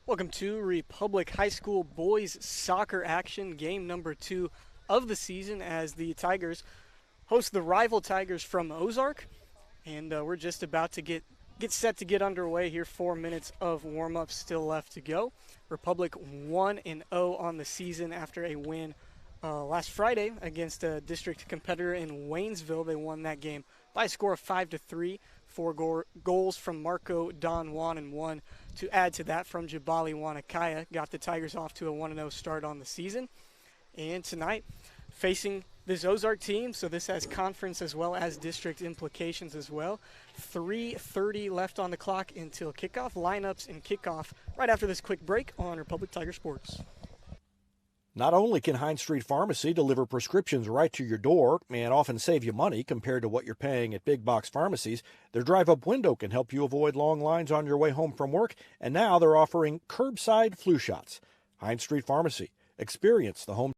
Welcome to Republic High School boys soccer action, game number 2 of the season as the Tigers host the rival Tigers from Ozark. And we're just about to get set to get underway here. 4 minutes of warm-up still left to go. Republic 1-0 on the season after a win last Friday against a district competitor in Waynesville. They won that game by a score of 5-3. 4 goals from Marco Don Juan and 1 to add to that from Jabali Wanakaya got the Tigers off to a 1-0 start on the season. And tonight, facing this Ozark team, so this has conference as well as district implications as well. 3:30 left on the clock until kickoff. Lineups and kickoff right after this quick break on Republic Tiger Sports. Not only can Hines Street Pharmacy deliver prescriptions right to your door and often save you money compared to what you're paying at big box pharmacies, their drive-up window can help you avoid long lines on your way home from work, and now they're offering curbside flu shots. Hines Street Pharmacy. Experience the home.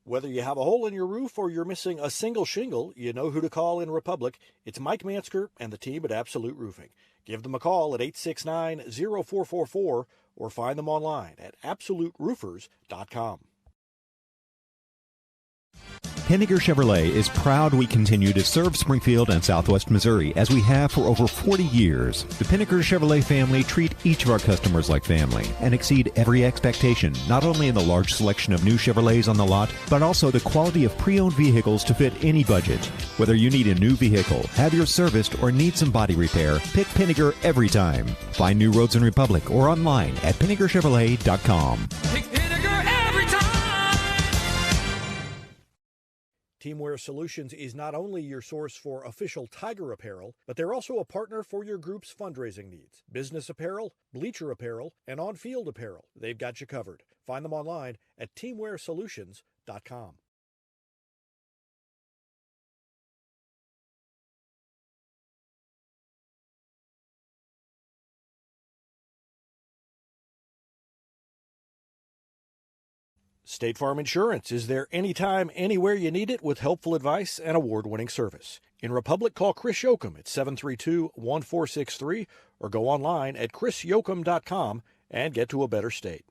Whether you have a hole in your roof or you're missing a single shingle, you know who to call in Republic. It's Mike Mansker and the team at Absolute Roofing. Give them a call at 869-0444 or find them online at absoluteroofers.com. Henniger Chevrolet is proud we continue to serve Springfield and Southwest Missouri as we have for over 40 years. The Pinnaker Chevrolet family treat each of our customers like family and exceed every expectation, not only in the large selection of new Chevrolets on the lot, but also the quality of pre-owned vehicles to fit any budget. Whether you need a new vehicle, have yours serviced, or need some body repair, pick Pinnaker every time. Find new roads in Republic or online at PinnakerChevrolet.com. Teamwear Solutions is not only your source for official Tiger apparel, but they're also a partner for your group's fundraising needs. Business apparel, bleacher apparel, and on-field apparel. They've got you covered. Find them online at teamwearsolutions.com. State Farm Insurance is there anytime, anywhere you need it with helpful advice and award-winning service. In Republic, call Chris Yoakum at 732-1463 or go online at chrisyoakum.com and get to a better state.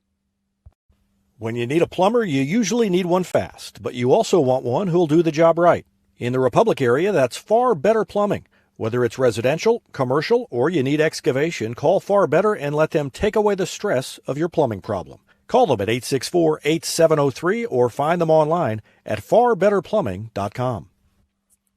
When you need a plumber, you usually need one fast, but you also want one who'll do the job right. In the Republic area, that's Far Better Plumbing. Whether it's residential, commercial, or you need excavation, call Far Better and let them take away the stress of your plumbing problem. Call them at 864-8703 or find them online at farbetterplumbing.com.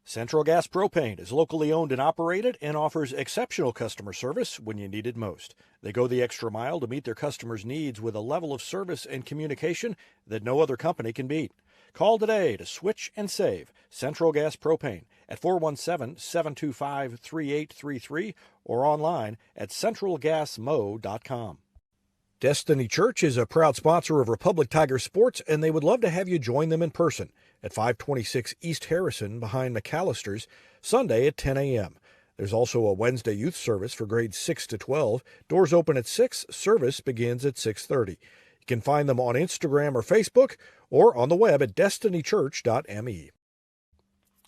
Central Gas Propane is locally owned and operated and offers exceptional customer service when you need it most. They go the extra mile to meet their customers' needs with a level of service and communication that no other company can beat. Call today to switch and save Central Gas Propane at 417-725-3833 or online at centralgasmo.com. Destiny Church is a proud sponsor of Republic Tiger Sports, and they would love to have you join them in person at 526 East Harrison behind McAllister's, Sunday at 10 a.m. There's also a Wednesday youth service for grades 6 to 12. Doors open at 6, service begins at 6:30. You can find them on Instagram or Facebook or on the web at destinychurch.me.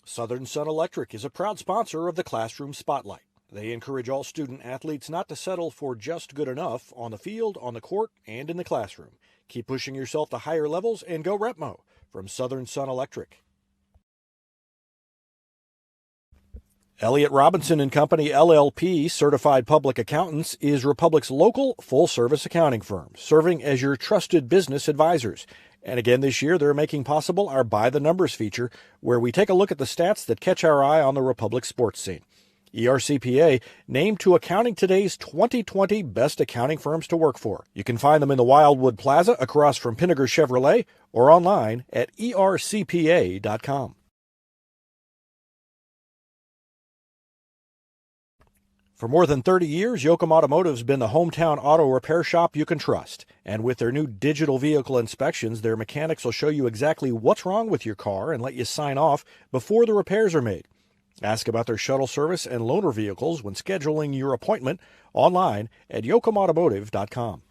Southern Sun Electric is a proud sponsor of the Classroom Spotlight. They encourage all student athletes not to settle for just good enough on the field, on the court, and in the classroom. Keep pushing yourself to higher levels and go Repmo from Southern Sun Electric. Elliott Robinson and Company LLP, Certified Public Accountants, is Republic's local full-service accounting firm, serving as your trusted business advisors. And again this year, they're making possible our By the Numbers feature, where we take a look at the stats that catch our eye on the Republic sports scene. ERCPA named to Accounting Today's 2020 Best Accounting Firms to Work For. You can find them in the Wildwood Plaza across from Pinnaker Chevrolet or online at ercpa.com. For more than 30 years, Yoakum Automotive's been the hometown auto repair shop you can trust. And with their new digital vehicle inspections, their mechanics will show you exactly what's wrong with your car and let you sign off before the repairs are made. Ask about their shuttle service and loaner vehicles when scheduling your appointment online at yoakumautomotive.com.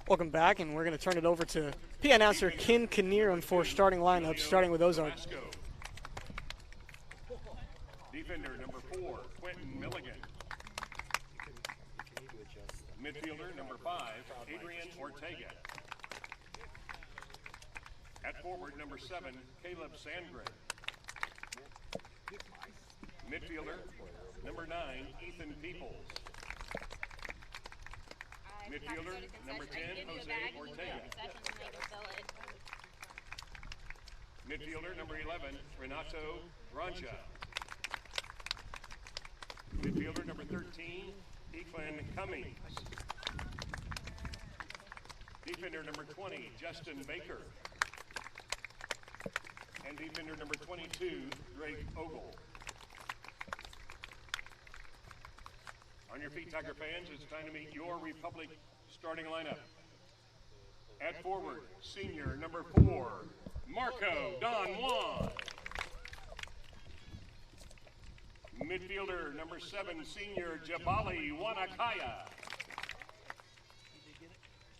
Welcome back, and we're going to turn it over to PI announcer Ken Kinnear for starting lineup, starting with Ozark. Defender number 4, Quentin Milligan. Midfielder number 5, Adrian Ortega. At forward number 7, Caleb Sandgren. Midfielder number 9, Ethan Peoples. Midfielder number 10, Jose Ortega. Midfielder number 11, Renato Rancha. Midfielder number 13, Eklund Cummings. Defender number 20, Justin Baker. And defender number 22, Drake Ogle. On your feet, Tiger fans, it's time to meet your Republic starting lineup. At forward, senior number 4, Marco Don Juan. Midfielder number 7, senior Jabali Wanakaya.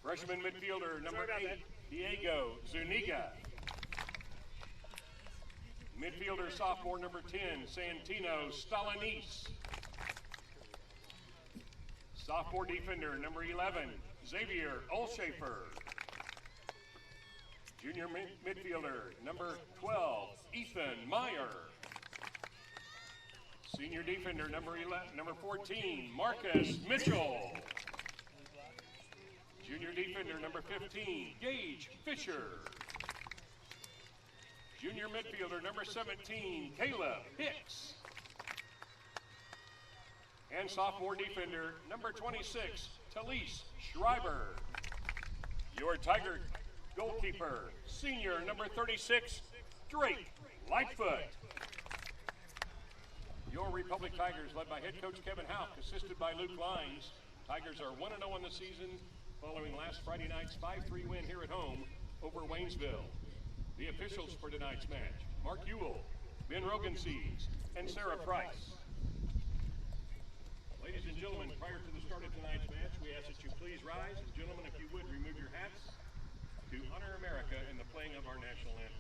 Freshman midfielder number 8, Diego Zuniga. Midfielder sophomore number 10, Santino Stalanis. Sophomore defender number 11, Xavier Olshafer. Junior midfielder number 12, Ethan Meyer. Senior defender number 14, Marcus Mitchell. Junior defender number 15, Gage Fisher. Junior midfielder number 17, Caleb Hicks. And sophomore defender number 26, Talise Schreiber. Your Tiger goalkeeper, senior number 36, Drake Lightfoot. Your Republic Tigers, led by head coach Kevin Houck, assisted by Luke Lines. Tigers are 1-0 on the season, following last Friday night's 5-3 win here at home over Waynesville. The officials for tonight's match, Mark Ewell, Ben Rogensees, and Sarah Price. Ladies and gentlemen, prior to the start of tonight's match, we ask that you please rise, and gentlemen, if you would, remove your hats to honor America in the playing of our national anthem.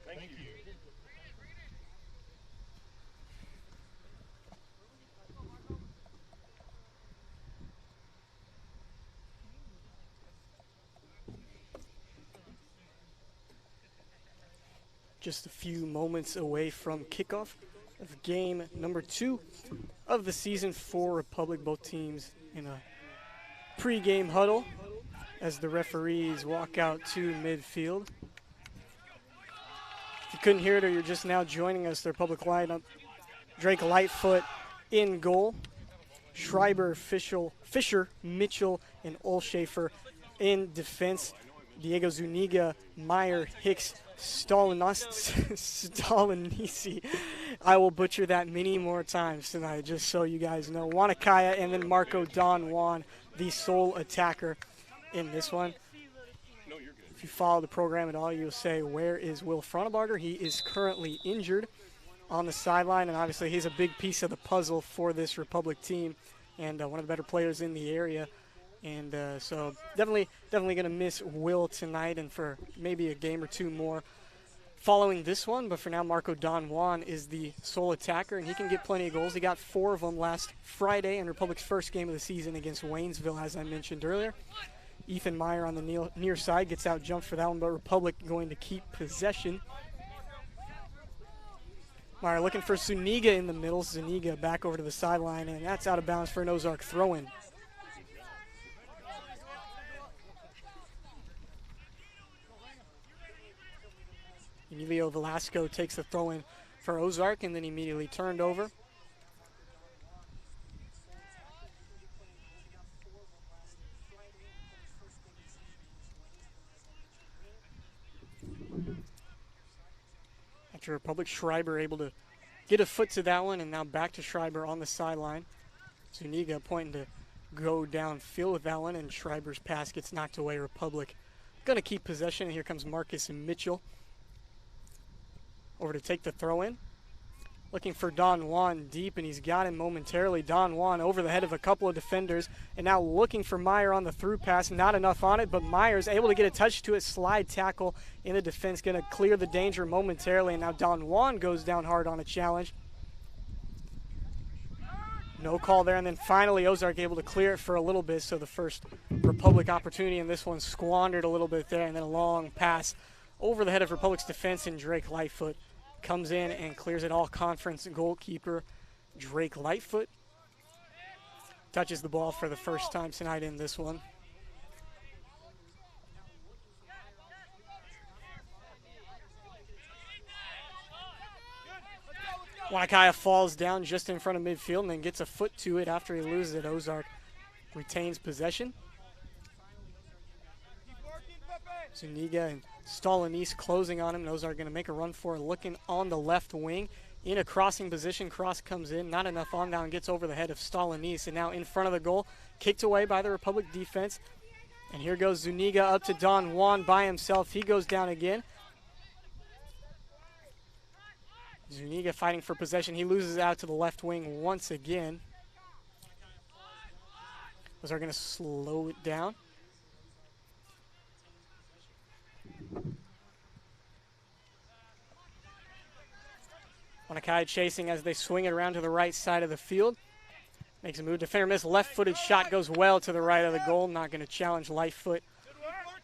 Thank you. Just a few moments away from kickoff of game number 2 of the season for Republic. Both teams in a pregame huddle as the referees walk out to midfield. If you couldn't hear it or you're just now joining us, the Republic lineup: Drake Lightfoot in goal, Schreiber, Fisher, Mitchell, and Olshafer in defense. Diego Zuniga, Meyer, Hicks, Stalinisi. I will butcher that many more times tonight, just so you guys know. Wanakaya, and then Marco Don Juan, the sole attacker in this one. If you follow the program at all, you'll say, where is Will Fronebarger? He is currently injured on the sideline, and obviously he's a big piece of the puzzle for this Republic team. and one of the better players in the area. And so definitely going to miss Will tonight and for maybe a game or two more following this one. But for now, Marco Don Juan is the sole attacker, and he can get plenty of goals. He got 4 of them last Friday in Republic's first game of the season against Waynesville, as I mentioned earlier. Ethan Meyer on the near side gets out jumped for that one, but Republic going to keep possession. Meyer looking for Zuniga in the middle. Zuniga back over to the sideline, and that's out of bounds for an Ozark throw-in. Emilio Velasco takes the throw-in for Ozark and then immediately turned over. After Republic, Schreiber able to get a foot to that one, and now back to Schreiber on the sideline. Zuniga pointing to go downfield with that one, and Schreiber's pass gets knocked away. Republic going to keep possession, and here comes Marcus Mitchell over to take the throw-in. Looking for Don Juan deep, and he's got him momentarily. Don Juan over the head of a couple of defenders, and now looking for Meyer on the through pass. Not enough on it, but Meyer's able to get a touch to it. Slide tackle in the defense, going to clear the danger momentarily, and now Don Juan goes down hard on a challenge. No call there, and then finally Ozark able to clear it for a little bit, so the first Republic opportunity in this one squandered a little bit there, and then a long pass over the head of Republic's defense, and Drake Lightfoot comes in and clears it. All conference goalkeeper Drake Lightfoot touches the ball for the first time tonight in this one. Wanakaya falls down just in front of midfield and then gets a foot to it after he loses it. Ozark retains possession. Zuniga and Stalanis closing on him, and Ozark going to make a run for it, looking on the left wing in a crossing position. Cross comes in, not enough on down, gets over the head of Stalanis, and now in front of the goal, kicked away by the Republic defense. And here goes Zuniga up to Don Juan by himself. He goes down again. Zuniga fighting for possession. He loses out to the left wing once again. Ozark going to slow it down. Wanakaya chasing as they swing it around to the right side of the field. Makes a move. Defender miss. Left-footed shot goes well to the right of the goal. Not going to challenge Lightfoot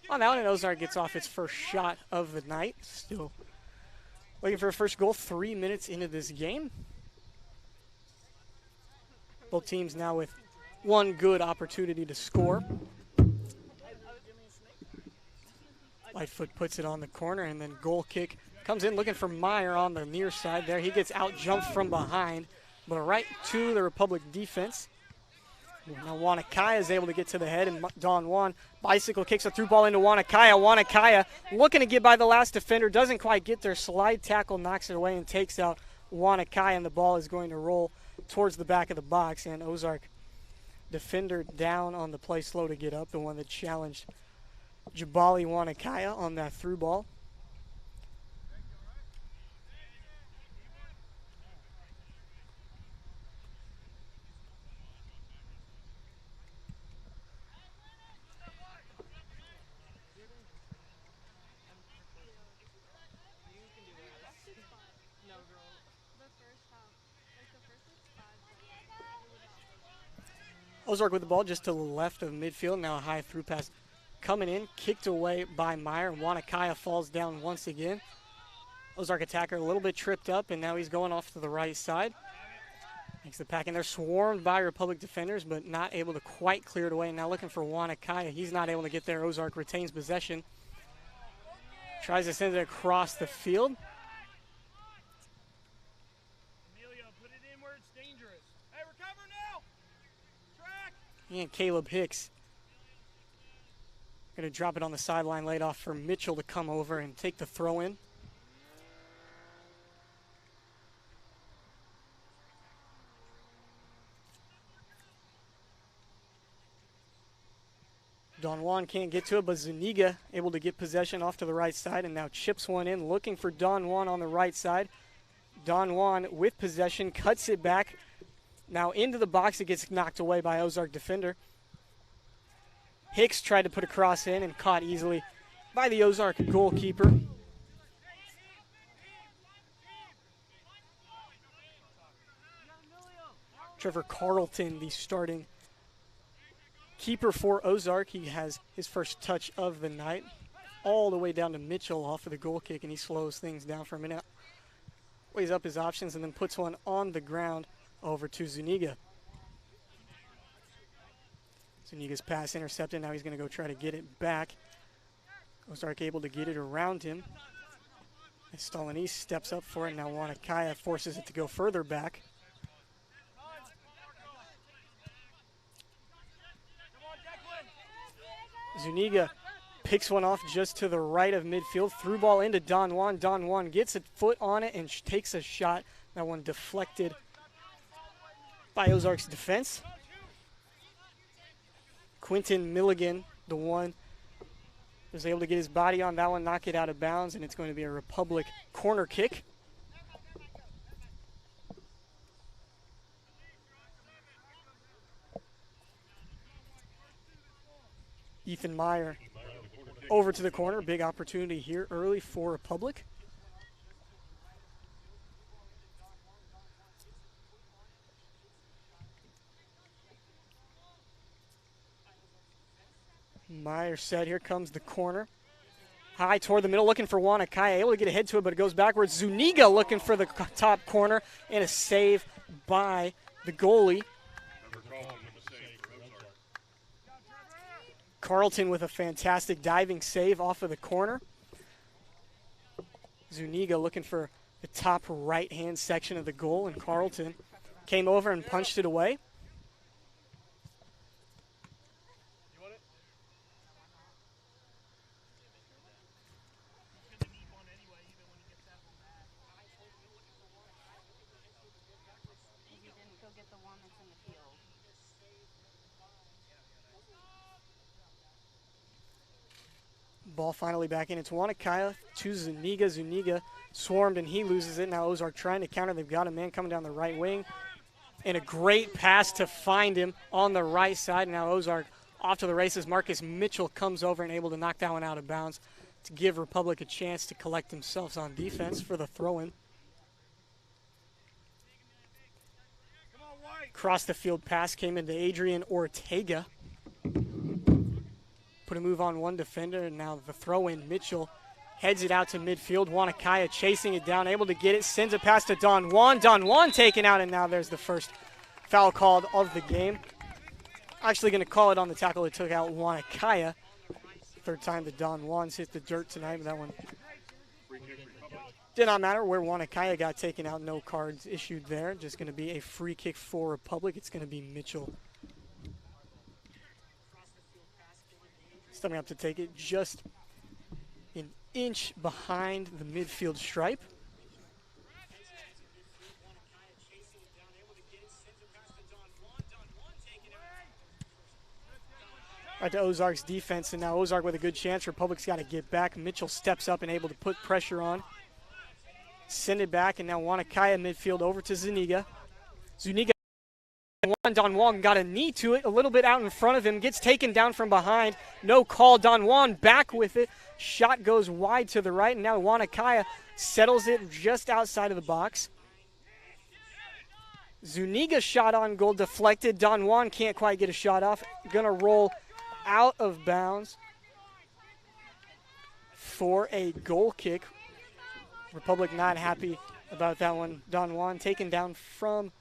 on that one. And Ozark gets off its first shot of the night. Still looking for a first goal 3 minutes into this game. Both teams now with one good opportunity to score. Lightfoot puts it on the corner, and then goal kick comes in looking for Meyer on the near side there. He gets out jumped from behind, but right to the Republic defense. Now Wanakaya is able to get to the head, and Don Juan bicycle kicks a through ball into Wanakaya. Wanakaya looking to get by the last defender, doesn't quite get there. Slide tackle knocks it away and takes out Wanakaya, and the ball is going to roll towards the back of the box. And Ozark defender down on the play, slow to get up, the one that challenged Jabali Wanakaya on that through ball. Ozark with the ball just to the left of midfield. Now a high through pass coming in, kicked away by Meyer. Wanakaya falls down once again. Ozark attacker a little bit tripped up, and now he's going off to the right side. Makes the pack in there, swarmed by Republic defenders, but not able to quite clear it away. Now looking for Wanakaya. He's not able to get there. Ozark retains possession. Tries to send it across the field. And Caleb Hicks going to drop it on the sideline, laid off for Mitchell to come over and take the throw in. Don Juan can't get to it, but Zuniga able to get possession off to the right side, and now chips one in, looking for Don Juan on the right side. Don Juan with possession, cuts it back, Now into the box, it gets knocked away by Ozark defender. Hicks tried to put a cross in and caught easily by the Ozark goalkeeper. Trevor Carlton, the starting keeper for Ozark. He has his first touch of the night. All the way down to Mitchell off of the goal kick, and he slows things down for a minute. Weighs up his options and then puts one on the ground over to Zuniga. Zuniga's pass intercepted. Now he's going to go try to get it back. Ozark able to get it around him. And Stolanese steps up for it. Now Wanakaya forces it to go further back. Zuniga picks one off just to the right of midfield. Through ball into Don Juan. Don Juan gets a foot on it and takes a shot. That one deflected by Ozark's defense. Quentin Milligan, the one, was able to get his body on that one, knock it out of bounds, and it's going to be a Republic corner kick. Ethan Meyer over to the corner. Big opportunity here early for Republic. Meyer set. Here comes the corner. High toward the middle, looking for Wanakaya. Able to get a head to it, but it goes backwards. Zuniga looking for the top corner, and a save by the goalie. Carlton with a fantastic diving save off of the corner. Zuniga looking for the top right-hand section of the goal, and Carlton came over and punched it away. Ball finally back in. It's Wanakaya to Zuniga. Zuniga swarmed and he loses it. Now Ozark trying to counter. They've got a man coming down the right wing. And a great pass to find him on the right side. Now Ozark off to the races. Marcus Mitchell comes over and able to knock that one out of bounds to give Republic a chance to collect themselves on defense for the throw-in. Across the field pass came into Adrian Ortega. Put a move on one defender, and now the throw-in. Mitchell heads it out to midfield. Wanakaya chasing it down, able to get it, sends it past to Don Juan. Don Juan taken out, and now there's the first foul called of the game. Actually going to call it on the tackle that took out Wanakaya. Third time that Don Juan's hit the dirt tonight, but that one did not matter where Wanakaya got taken out. No cards issued there. Just going to be a free kick for Republic. It's going to be Mitchell stepping up to take it just an inch behind the midfield stripe. Right to Ozark's defense, and now Ozark with a good chance. Republic's got to get back. Mitchell steps up and able to put pressure on. Send it back, and now Wanakaya midfield over to Zuniga. Zuniga. Don Juan got a knee to it, a little bit out in front of him, gets taken down from behind. No call. Don Juan back with it. Shot goes wide to the right, and now Wanakaya settles it just outside of the box. Zuniga shot on goal deflected. Don Juan can't quite get a shot off. Gonna roll out of bounds for a goal kick. Republic not happy about that one. Don Juan taken down from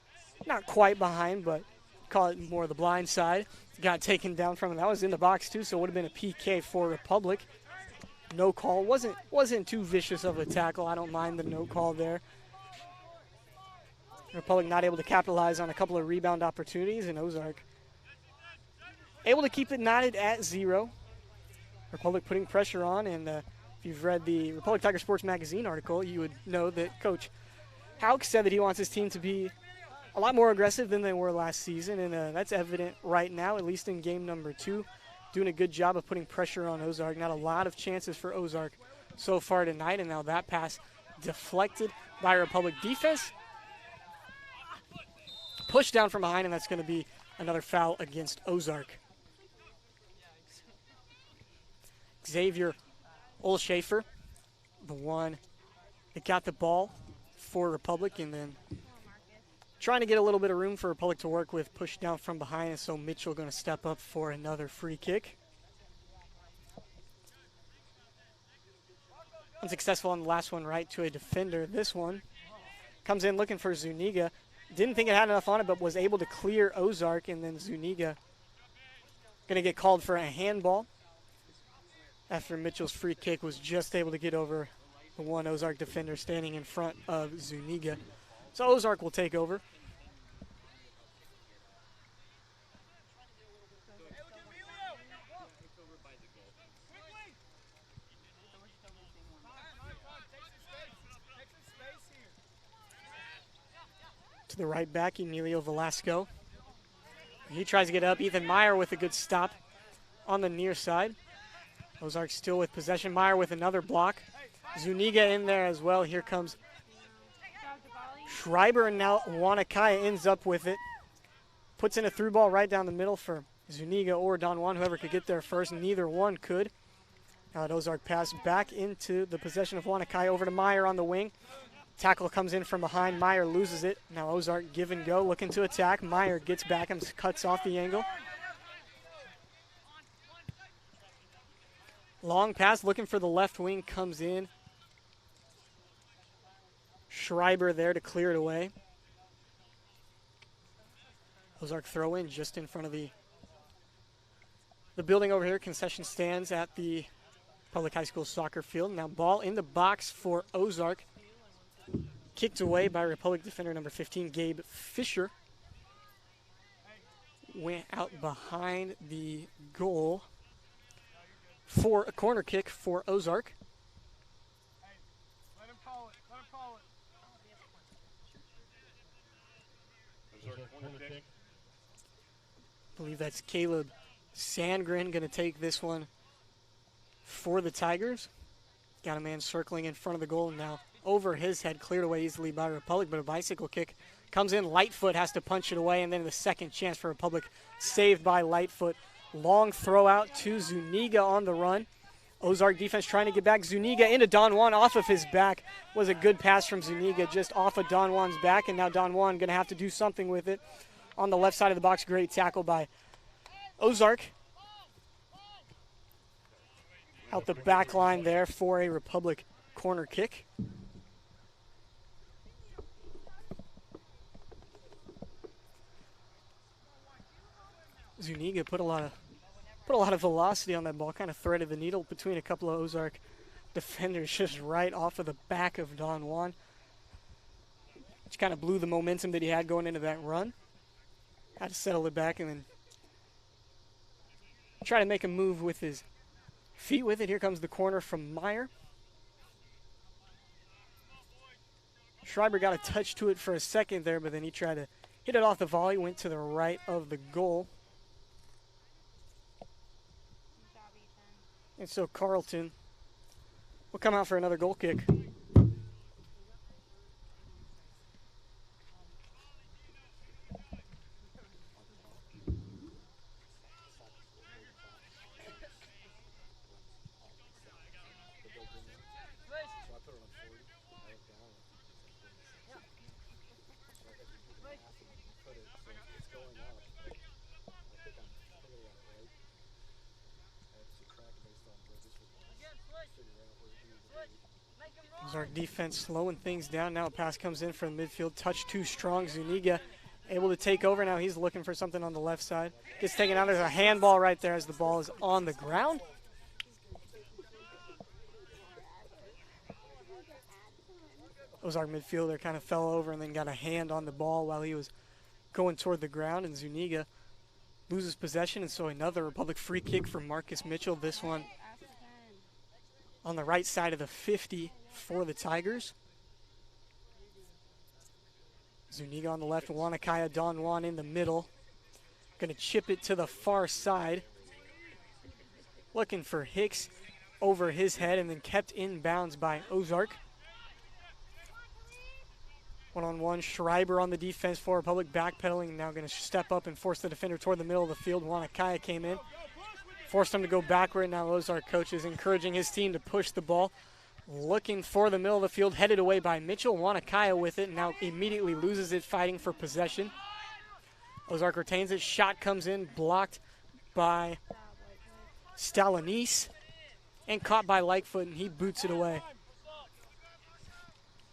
not quite behind, but call it more the blind side. Got taken down from him. That was in the box too, so it would have been a PK for Republic. No call. Wasn't too vicious of a tackle. I don't mind the no call there. Republic not able to capitalize on a couple of rebound opportunities, and Ozark able to keep it knotted at 0. Republic putting pressure on, and if you've read the Republic Tiger Sports Magazine article, you would know that Coach Hauk said that he wants his team to be a lot more aggressive than they were last season, and that's evident right now, at least in game number 2. Doing a good job of putting pressure on Ozark. Not a lot of chances for Ozark so far tonight, and now that pass deflected by Republic defense. push down from behind, and that's going to be another foul against Ozark. Xavier Olshafer, the one that got the ball for Republic, and then trying to get a little bit of room for Republic to work with, push down from behind, and so Mitchell going to step up for another free kick. Unsuccessful on the last one, right to a defender. This one comes in looking for Zuniga. Didn't think it had enough on it, but was able to clear Ozark, and then Zuniga going to get called for a handball after Mitchell's free kick was just able to get over the one Ozark defender standing in front of Zuniga. So Ozark will take over. To the right back, Emilio Velasco. He tries to get up. Ethan Meyer with a good stop on the near side. Ozark still with possession. Meyer with another block. Zuniga in there as well. Here comes Schreiber, and now Wanakaya ends up with it. Puts in a through ball right down the middle for Zuniga or Don Juan, whoever could get there first. Neither one could. Now at Ozark pass back into the possession of Wanakaya over to Meyer on the wing. Tackle comes in from behind. Meyer loses it. Now Ozark give and go, looking to attack. Meyer gets back and cuts off the angle. Long pass, looking for the left wing, comes in. Schreiber there to clear it away. Ozark throw in just in front of the building over here. Concession stands at the Public High School soccer field. Now ball in the box for Ozark. Kicked away by Republic defender number 15, Gabe Fisher. Went out behind the goal for a corner kick for Ozark. Let him call it. Let him call it. Ozark corner kick. I believe that's Caleb Sandgren going to take this one for the Tigers. Got a man circling in front of the goal now. Over his head, cleared away easily by Republic, but a bicycle kick comes in. Lightfoot has to punch it away, and then the second chance for Republic saved by Lightfoot. Long throw out to Zuniga on the run. Ozark defense trying to get back. Zuniga into Don Juan off of his back. Was a good pass from Zuniga just off of Don Juan's back, and now Don Juan going to have to do something with it. On the left side of the box, great tackle by Ozark. Out the back line there for a Republic corner kick. Zuniga put a lot of velocity on that ball, kind of threaded the needle between a couple of Ozark defenders just right off of the back of Don Juan. Which kind of blew the momentum that he had going into that run. Had to settle it back and then try to make a move with his feet with it. Here comes the corner from Meyer. Schreiber got a touch to it for a second there, but then he tried to hit it off the volley, went to the right of the goal. And so Carlton will come out for another goal kick. Our defense slowing things down. Now a pass comes in from midfield. Touch too strong. Zuniga able to take over. Now he's looking for something on the left side. Gets taken out. There's a handball right there as the ball is on the ground. Ozark midfielder kind of fell over and then got a hand on the ball while he was going toward the ground. And Zuniga loses possession. And so another Republic free kick for Marcus Mitchell. This one on the right side of the 50 for the Tigers. Zuniga on the left, Wanakaya, Don Juan in the middle. Going to chip it to the far side. Looking for Hicks over his head and then kept in bounds by Ozark. One-on-one, Schreiber on the defense for Republic, backpedaling, now going to step up and force the defender toward the middle of the field. Wanakaya came in, forced him to go backward. Now Ozark coach is encouraging his team to push the ball. Looking for the middle of the field, headed away by Mitchell. Wanakaya with it, now immediately loses it, fighting for possession. Ozark retains it, shot comes in, blocked by Stalinese, and caught by Lightfoot, and he boots it away.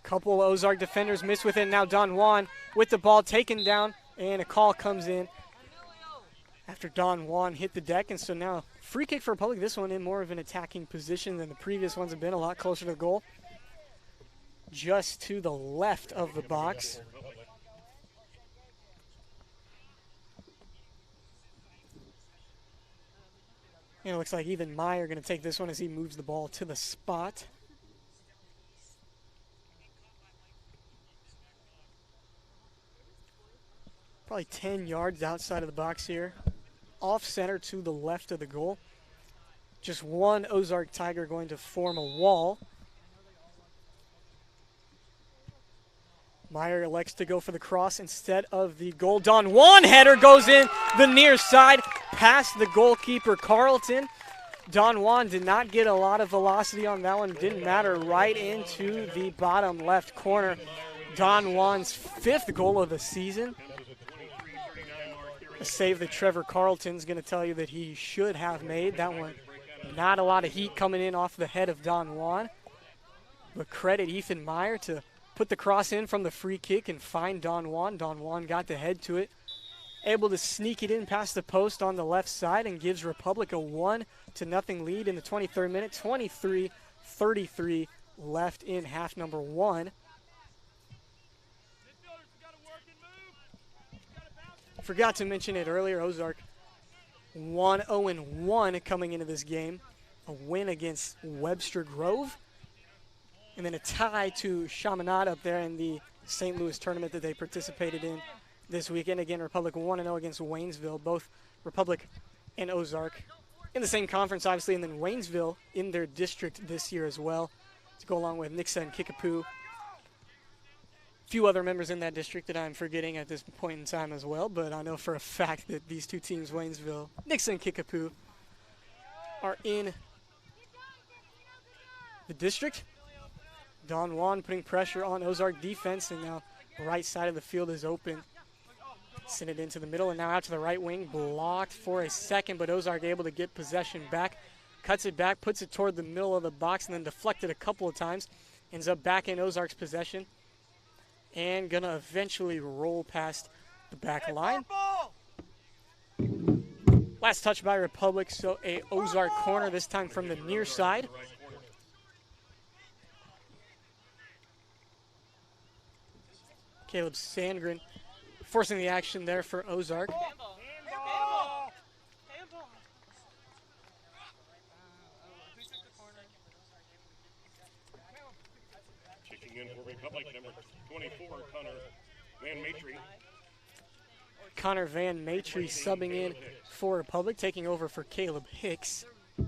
Couple of Ozark defenders miss with it. Now Don Juan with the ball taken down, and a call comes in after Don Juan hit the deck. And so now free kick for Republic. This one in more of an attacking position than the previous ones have been, a lot closer to the goal. Just to the left of the box. And it looks like Ethan Meyer going to take this one as he moves the ball to the spot. Probably 10 yards outside of the box here. Off center to the left of the goal. Just one Ozark Tiger going to form a wall. Meyer elects to go for the cross instead of the goal. Don Juan header goes in the near side past the goalkeeper Carlton. Don Juan did not get a lot of velocity on that one. Didn't matter, right into the bottom left corner. Don Juan's 5th goal of the season. A save that Trevor Carlton's going to tell you that he should have made. That one, not a lot of heat coming in off the head of Don Juan. But credit Ethan Meyer to put the cross in from the free kick and find Don Juan. Don Juan got the head to it. Able to sneak it in past the post on the left side and gives Republic a 1-0 lead in the 23rd minute. 23-33 left in half number 1. Forgot to mention it earlier, Ozark 1-0-1 coming into this game. A win against Webster Grove. And then a tie to Chaminade up there in the St. Louis tournament that they participated in this weekend. Again, Republic 1-0 against Waynesville. Both Republic and Ozark in the same conference, obviously, and then Waynesville in their district this year as well, to go along with Nixa and Kickapoo. A few other members in that district that I'm forgetting at this point in time as well, but I know for a fact that these two teams, Waynesville, Nixa and Kickapoo, are in the district. Don Juan putting pressure on Ozark defense, and now the right side of the field is open. Send it into the middle, and now out to the right wing, blocked for a second, but Ozark able to get possession back. Cuts it back, puts it toward the middle of the box, and then deflected a couple of times. Ends up back in Ozark's possession. And gonna eventually roll past the back line. Last touch by Republic, so a Ozark corner, this time from the near side. Caleb Sandgren forcing the action there for Ozark. Checking in for Republic, number 24, Connor Van Matry. Connor Van Matry subbing in for Republic, taking over for Caleb Hicks. I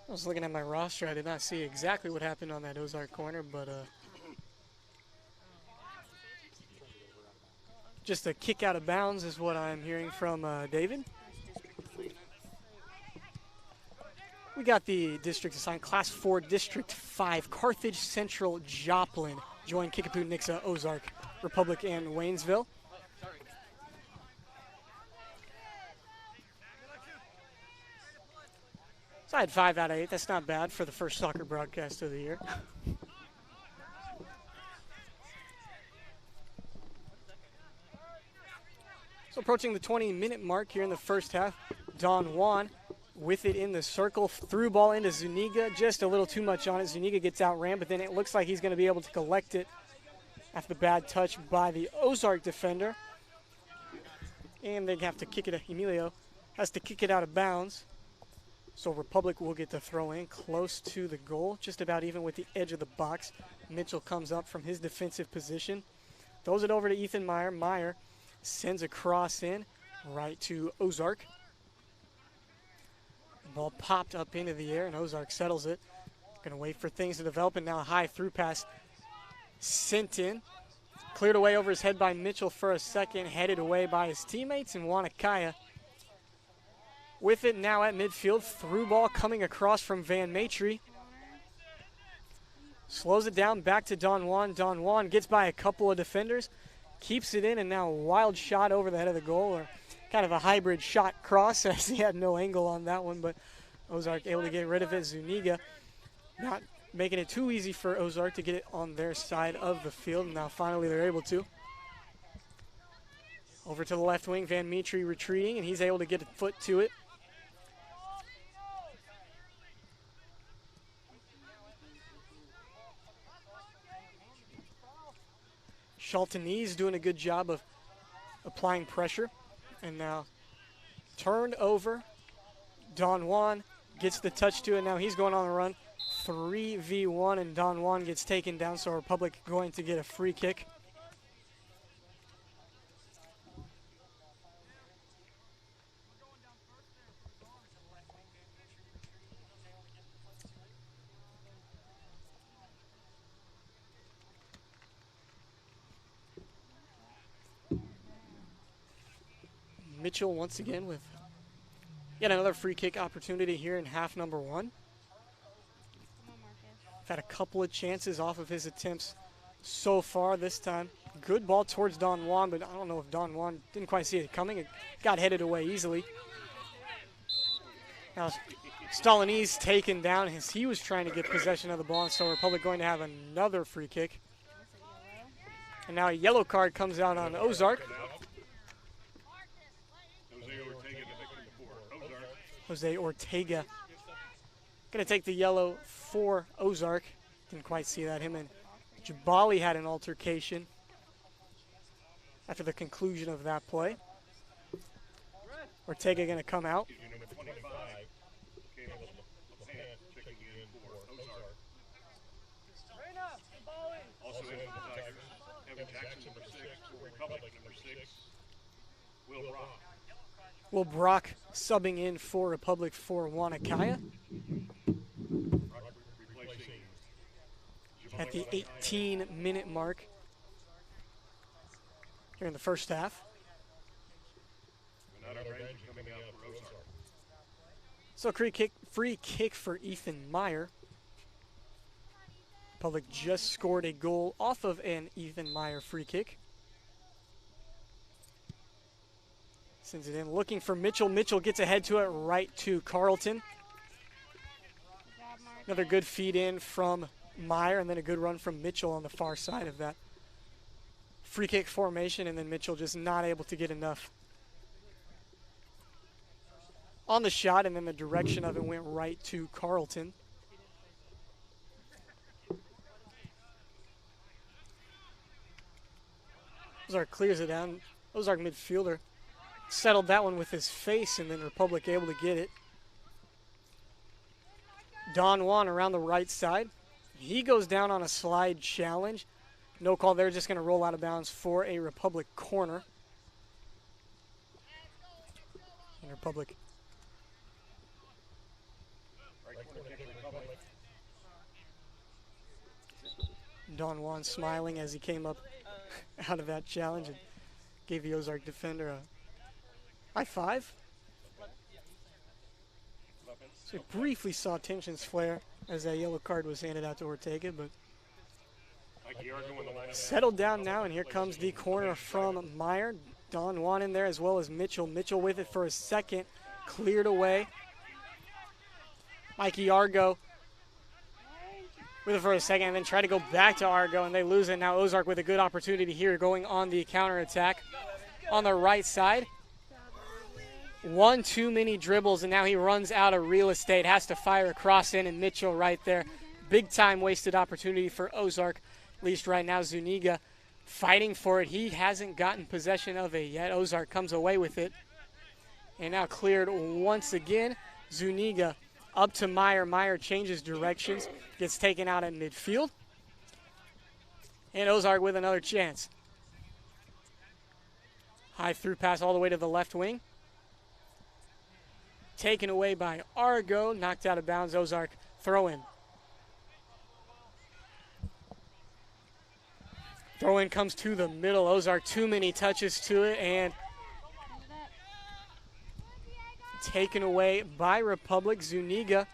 was looking at my roster. I did not see exactly what happened on that Ozark corner, but just a kick out of bounds is what I'm hearing from David. We got the district assigned, Class 4, District 5, Carthage Central Joplin. Join Kickapoo, Nixa, Ozark, Republic, and Waynesville. So I had 5 out of 8. That's not bad for the first soccer broadcast of the year. So approaching the 20-minute mark here in the first half. Don Juan with it in the circle. Through ball into Zuniga. Just a little too much on it. Zuniga gets outran, but then it looks like he's going to be able to collect it after the bad touch by the Ozark defender. And they have to kick it. Emilio has to kick it out of bounds. So Republic will get the throw in close to the goal, just about even with the edge of the box. Mitchell comes up from his defensive position. Throws it over to Ethan Meyer. Meyer sends a cross in right to Ozark. Ball popped up into the air, and Ozark settles it. Going to wait for things to develop, and now a high through pass sent in. Cleared away over his head by Mitchell for a second, headed away by his teammates, and Wanakaya with it now at midfield. Through ball coming across from Van Matry. Slows it down back to Don Juan. Don Juan gets by a couple of defenders, keeps it in, and now a wild shot over the head of the goal, or kind of a hybrid shot cross as he had no angle on that one, but Ozark able to get rid of it. Zuniga not making it too easy for Ozark to get it on their side of the field, and now finally they're able to. Over to the left wing, Van Matry retreating, and he's able to get a foot to it. Schultenese doing a good job of applying pressure. And now turned over. Don Juan gets the touch to it. Now he's going on the run. 3v1, and Don Juan gets taken down, so Republic going to get a free kick. Mitchell once again with yet another free kick opportunity here in half number one. Had a couple of chances off of his attempts so far this time. Good ball towards Don Juan, but I don't know if Don Juan didn't quite see it coming. It got headed away easily. Now Stalinese taken down as he was trying to get possession of the ball, and so Republic going to have another free kick. And now a yellow card comes out on Ozark. Jose Ortega going to take the yellow for Ozark. Didn't quite see that. Him and Jabali had an altercation after the conclusion of that play. Ortega going to come out. Also in for the Tigers, Evan Jackson, number 6, Republic, number 6, Will Brock. Will Brock subbing in for Republic for Wanakaya. At the 18-minute mark here in the first half. So free kick for Ethan Meyer. Republic just scored a goal off of an Ethan Meyer free kick. Sends it in, looking for Mitchell. Mitchell gets ahead to it, right to Carlton. Another good feed in from Meyer, and then a good run from Mitchell on the far side of that free kick formation, and then Mitchell just not able to get enough on the shot, and then the direction of it went right to Carlton. Ozark clears it down. Ozark midfielder settled that one with his face, and then Republic able to get it. Don Juan around the right side. He goes down on a slide challenge. No call there, just going to roll out of bounds for a Republic corner. And Republic. Don Juan smiling as he came up out of that challenge and gave the Ozark defender a high five. So we briefly saw tensions flare as that yellow card was handed out to Ortega, but settled down now, and here comes the corner from Meyer. Don Juan in there as well as Mitchell. Mitchell with it for a second, cleared away. Mikey Argo with it for a second, and then try to go back to Argo, and they lose it. Now Ozark with a good opportunity here going on the counterattack on the right side. One too many dribbles, and now he runs out of real estate, has to fire a cross in, and Mitchell right there. Big time wasted opportunity for Ozark, at least right now. Zuniga fighting for it. He hasn't gotten possession of it yet. Ozark comes away with it. And now cleared once again. Zuniga up to Meyer. Meyer changes directions, gets taken out at midfield. And Ozark with another chance. High through pass all the way to the left wing. Taken away by Argo, knocked out of bounds. Ozark throw in. Throw in comes to the middle. Ozark too many touches to it and taken away by Republic. Zuniga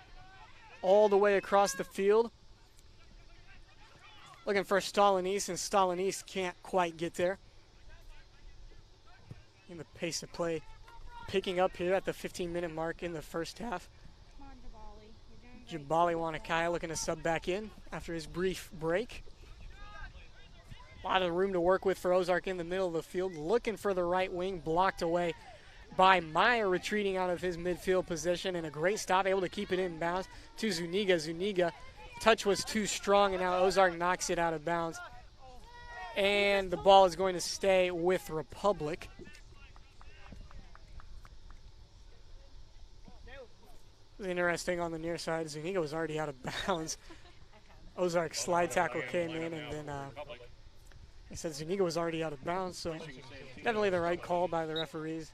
all the way across the field. Looking for Stalinese, and Stalinese can't quite get there. And the pace of play picking up here at the 15-minute mark in the first half. Jabali Wanakaya looking to sub back in after his brief break. A lot of room to work with for Ozark in the middle of the field. Looking for the right wing, blocked away by Meyer, retreating out of his midfield position, and a great stop, able to keep it in bounds to Zuniga. Zuniga, touch was too strong, and now Ozark knocks it out of bounds. And the ball is going to stay with Republic. It was interesting on the near side. Zuniga was already out of bounds. Ozark slide tackle came in, and then they said Zuniga was already out of bounds, so definitely the right call by the referees.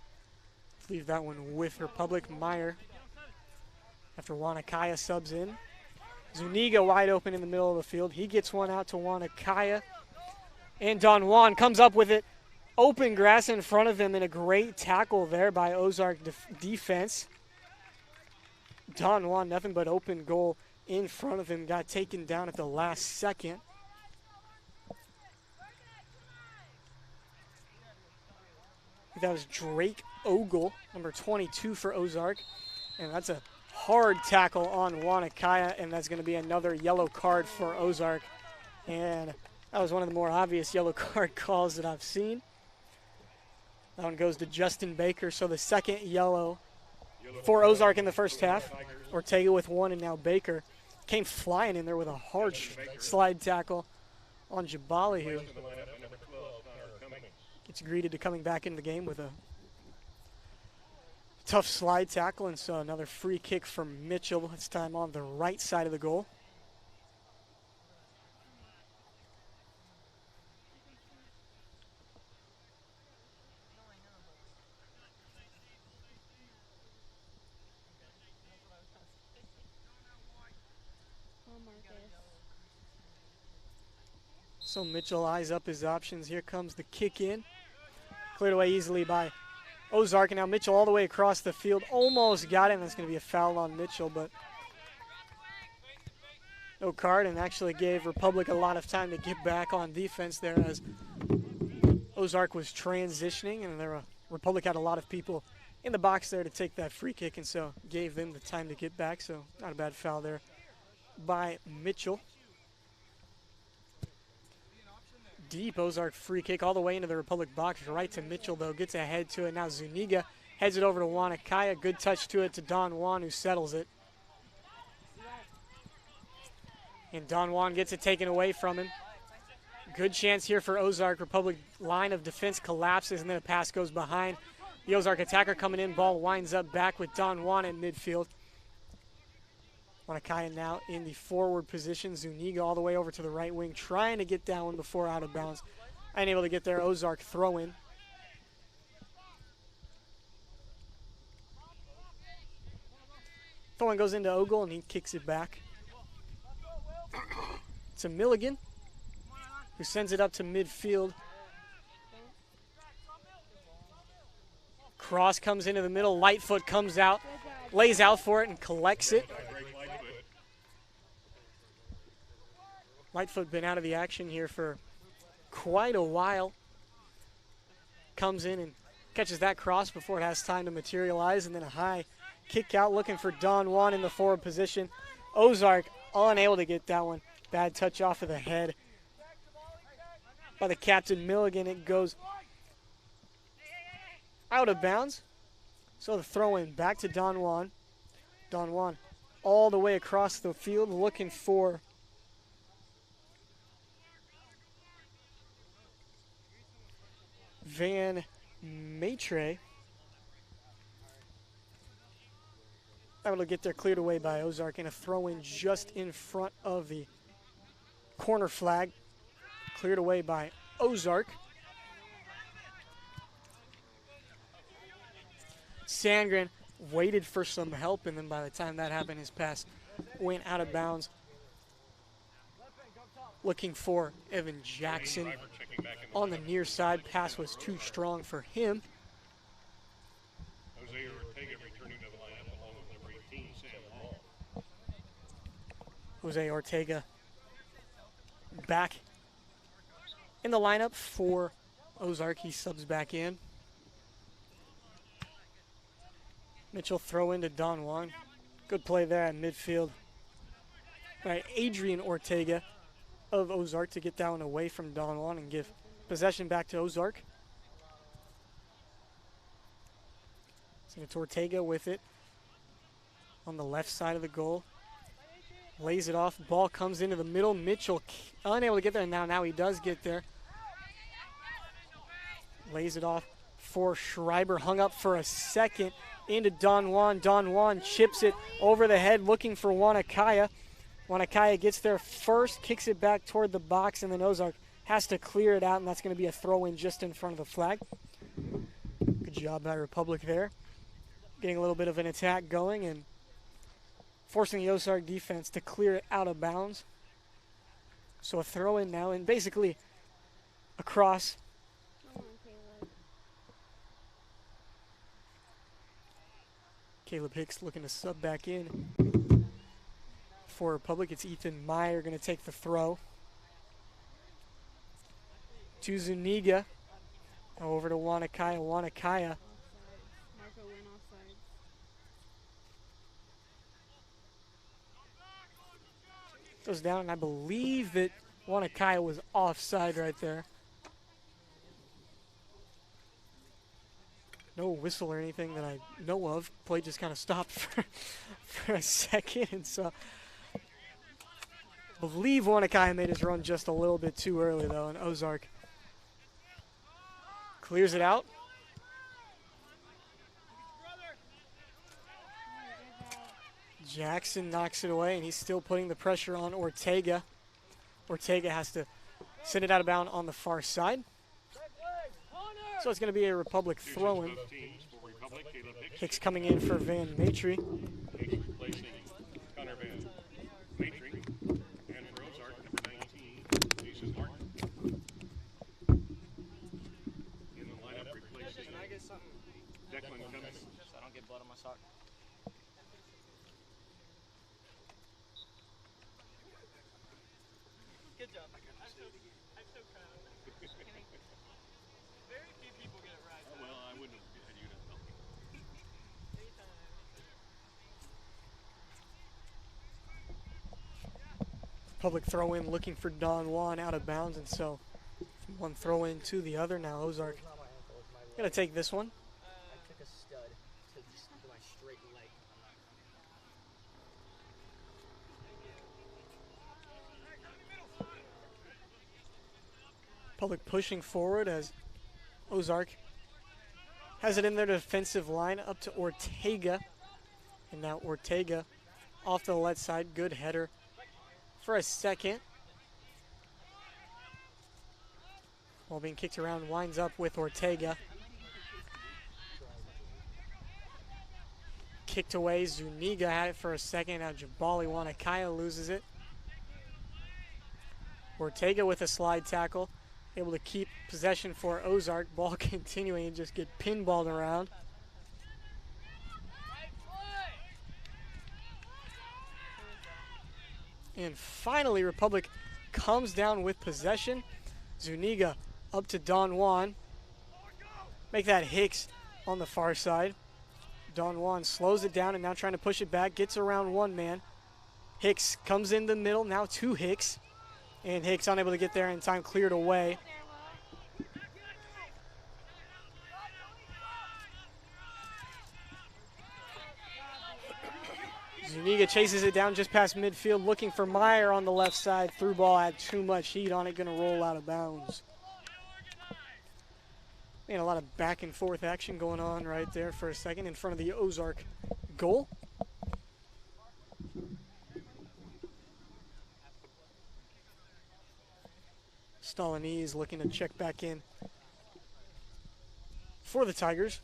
Leave that one with Republic. Meyer, after Wanakaya subs in. Zuniga wide open in the middle of the field. He gets one out to Wanakaya. And Don Juan comes up with it. Open grass in front of him, and a great tackle there by Ozark defense. Don Juan, nothing but open goal in front of him. Got taken down at the last second. That was Drake Ogle, number 22 for Ozark. And that's a hard tackle on Wanakaya, and that's going to be another yellow card for Ozark. And that was one of the more obvious yellow card calls that I've seen. That one goes to Justin Baker, so the second yellow for Ozark in the first half. Ortega with one, and now Baker came flying in there with a hard slide tackle on Jabali, who gets greeted to coming back into the game with a tough slide tackle. And so another free kick from Mitchell, this time on the right side of the goal. So Mitchell eyes up his options. Here comes the kick in. Cleared away easily by Ozark, and now Mitchell all the way across the field. Almost got it, and that's going to be a foul on Mitchell, but no card, and actually gave Republic a lot of time to get back on defense there as Ozark was transitioning, and Republic had a lot of people in the box there to take that free kick, and so gave them the time to get back. So not a bad foul there by Mitchell. Deep Ozark free kick all the way into the Republic box, right to Mitchell, though, gets ahead to it. Now Zuniga heads it over to Wanakaya. Good touch to it to Don Juan, who settles it. And Don Juan gets it taken away from him. Good chance here for Ozark. Republic line of defense collapses, and then a pass goes behind. The Ozark attacker coming in. Ball winds up back with Don Juan in midfield. Wanakaya now in the forward position. Zuniga all the way over to the right wing, trying to get that one before out of bounds. Unable to get there. Ozark throw in. Throw in goes into Ogle, and he kicks it back. To Milligan, who sends it up to midfield. Cross comes into the middle. Lightfoot comes out, lays out for it, and collects it. Lightfoot been out of the action here for quite a while. Comes in and catches that cross before it has time to materialize, and then a high kick out looking for Don Juan in the forward position. Ozark unable to get that one. Bad touch off of the head by the captain Milligan. It goes out of bounds. So the throw in back to Don Juan. Don Juan all the way across the field looking for Van Maitre. Able to get there, cleared away by Ozark, and a throw in just in front of the corner flag. Cleared away by Ozark. Sandgren waited for some help, and then by the time that happened, his pass went out of bounds. looking for Evan Jackson on the near side. Pass was too strong for him. Jose Ortega returning to the lineup along with number 18, Sam Hall. Jose Ortega back in the lineup for Ozark. He subs back in. Mitchell throw into Don Juan. Good play there at midfield. All right, Adrian Ortega of Ozark to get that one away from Don Juan and give possession back to Ozark. So it's Ortega with it on the left side of the goal. Lays it off. Ball comes into the middle. Mitchell unable to get there. Now he does get there. Lays it off for Schreiber. Hung up for a second into Don Juan. Don Juan chips it over the head looking for Wanakaya. Wanakaya gets there first, kicks it back toward the box, and then Ozark has to clear it out, and that's going to be a throw-in just in front of the flag. Good job by Republic there. Getting a little bit of an attack going and forcing the Ozark defense to clear it out of bounds. So a throw-in now, and basically a cross. Caleb Hicks looking to sub back in. For Republic, it's Ethan Meyer going to take the throw. To Zuniga. Now over to Wanakaya. Wanakaya. Goes down, and I believe that Wanakaya was offside right there. No whistle or anything that I know of. Play just kind of stopped for a second, and so I believe Wanakaya made his run just a little bit too early, though, and Ozark clears it out. Jackson knocks it away, and he's still putting the pressure on Ortega. Ortega has to send it out of bounds on the far side. So it's going to be a Republic throw-in. Hicks coming in for Van Matry. Public throw-in looking for Don Juan out of bounds, and so from one throw-in to the other. Now Ozark going to take this one. I took a stud to just my straight leg. Public pushing forward as Ozark has it in their defensive line up to Ortega. And now Ortega off to the left side. Good header for a second. Ball being kicked around, winds up with Ortega. Kicked away, Zuniga had it for a second. Now Jabali Wanakaya loses it. Ortega with a slide tackle, able to keep possession for Ozark. Ball continuing to just get pinballed around. And finally, Republic comes down with possession. Zuniga up to Don Juan. Make that Hicks on the far side. Don Juan slows it down and now trying to push it back. Gets around one man. Hicks comes in the middle, now to Hicks. And Hicks unable to get there in time, cleared away. Zuniga chases it down just past midfield, looking for Meyer on the left side. Through ball, had too much heat on it, going to roll out of bounds. Man, a lot of back and forth action going on right there for a second in front of the Ozark goal. Stolanese looking to check back in for the Tigers.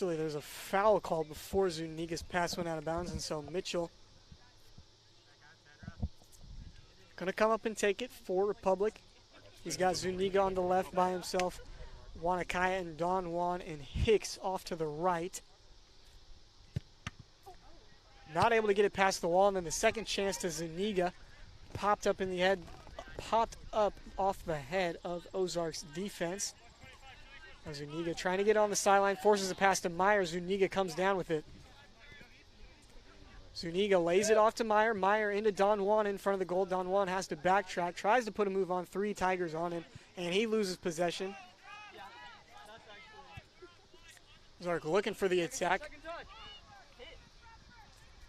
Actually, there's a foul called before Zuniga's pass went out of bounds, and so Mitchell going to come up and take it for Republic. He's got Zuniga on the left by himself, Wanakaya and Don Juan and Hicks off to the right. Not able to get it past the wall, and then the second chance to Zuniga popped up off the head of Ozark's defense. Now Zuniga trying to get on the sideline, forces a pass to Meyer. Zuniga comes down with it. Zuniga lays it off to Meyer. Meyer into Don Juan in front of the goal. Don Juan has to backtrack, tries to put a move on. 3 Tigers on him, and he loses possession. Ozark looking for the attack.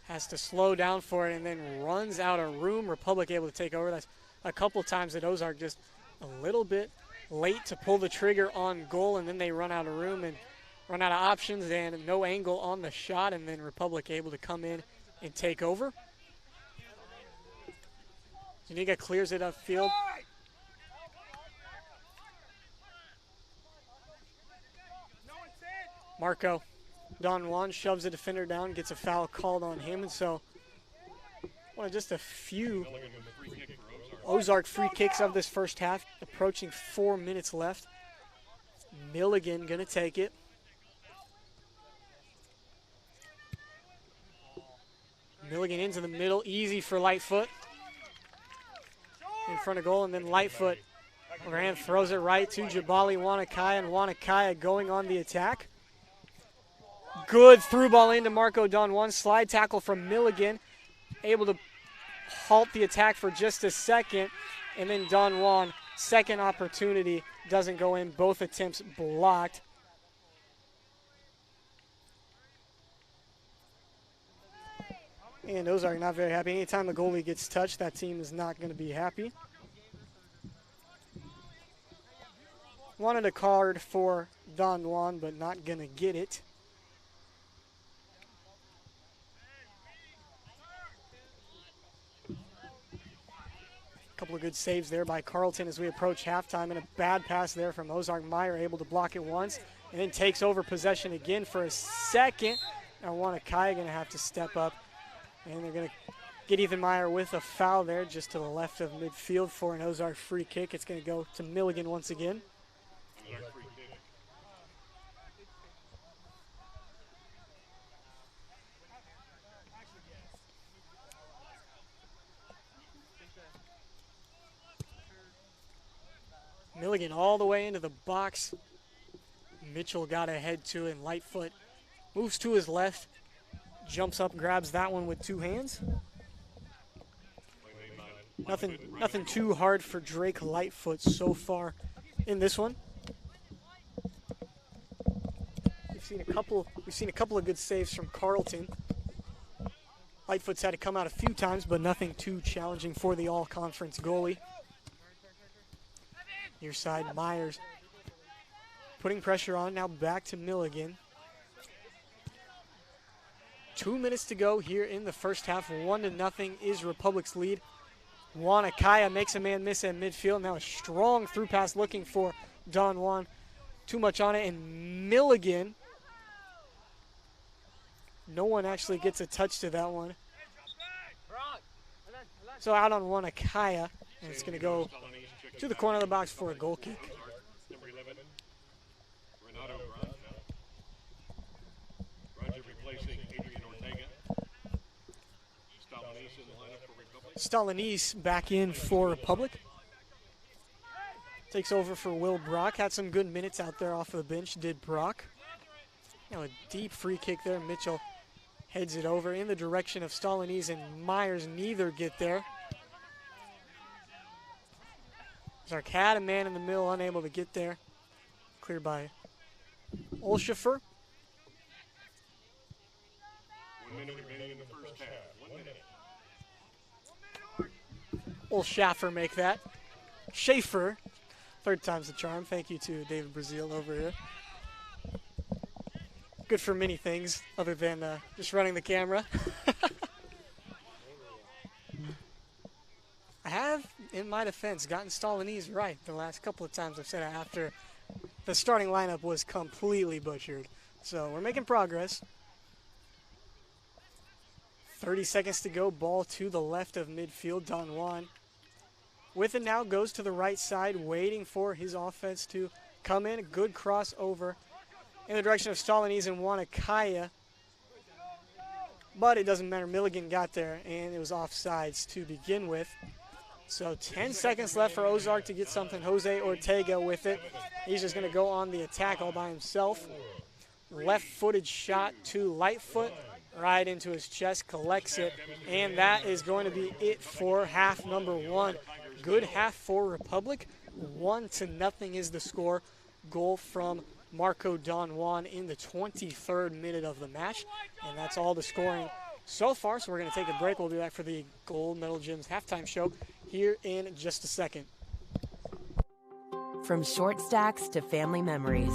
Has to slow down for it and then runs out of room. Republic able to take over. That's a couple times that Ozark just a little bit late to pull the trigger on goal, and then they run out of room and run out of options and no angle on the shot, and then Republic able to come in and take over. Zuniga clears it upfield. Marco Don Juan shoves the defender down, gets a foul called on him, and so one of just a few Ozark free kicks of this first half, approaching 4 minutes left. Milligan gonna take it. Milligan into the middle, easy for Lightfoot. In front of goal, and then Lightfoot overhand throws it right to Jabali Wanakaya, and Wanakaya going on the attack. Good through ball into Marco Don Juan. Slide tackle from Milligan. Able to halt the attack for just a second. And then Don Juan, second opportunity, doesn't go in. Both attempts blocked. And Ozark not very happy. Anytime the goalie gets touched, that team is not going to be happy. Wanted a card for Don Juan, but not going to get it. Couple of good saves there by Carlton as we approach halftime, and a bad pass there from Ozark. Meyer able to block it once and then takes over possession again for a second. Now Wanakaya going to have to step up, and they're going to get Ethan Meyer with a foul there just to the left of midfield for an Ozark free kick. It's going to go to Milligan once again. Milligan all the way into the box. Mitchell got ahead to it, and Lightfoot moves to his left, jumps up, grabs that one with 2 hands. Nothing too hard for Drake Lightfoot so far in this one. We've seen a couple of good saves from Carlton. Lightfoot's had to come out a few times, but nothing too challenging for the all-conference goalie. Near side, Myers putting pressure on, now back to Milligan. 2 minutes to go here in the first half. 1-0 is Republic's lead. Wanakaya makes a man miss at midfield. Now a strong through pass looking for Don Juan. Too much on it, and Milligan. No one actually gets a touch to that one. So out on Wanakaya, and it's going to go to the corner of the box for a goal kick. Stalinese back in for Republic. Takes over for Will Brock. Had some good minutes out there off of the bench, did Brock. Now a deep free kick there. Mitchell heads it over in the direction of Stalinese, and Myers neither get there. Ozark had a man in the middle, unable to get there. Cleared by Olschifer. 1 minute remaining in the first half. 1 minute. Olschifer make that. Schaefer, third time's the charm. Thank you to David Brazil over here. Good for many things other than just running the camera. I have, in my defense, gotten Stalinese right the last couple of times I've said it after the starting lineup was completely butchered. So we're making progress. 30 seconds to go. Ball to the left of midfield. Don Juan with it now, goes to the right side, waiting for his offense to come in. A good crossover in the direction of Stalinese and Wanakaya. But it doesn't matter. Milligan got there, and it was offsides to begin with. So 10 seconds left for Ozark to get something. Jose Ortega with it. He's just going to go on the attack all by himself. Left-footed shot to Lightfoot, right into his chest, collects it, and that is going to be it for half number one. Good half for Republic. 1-0 is the score. Goal from Marco Don Juan in the 23rd minute of the match, and that's all the scoring so far. So we're going to take a break. We'll be back for the Gold Medal Gyms halftime show here in just a second. From short stacks to family memories,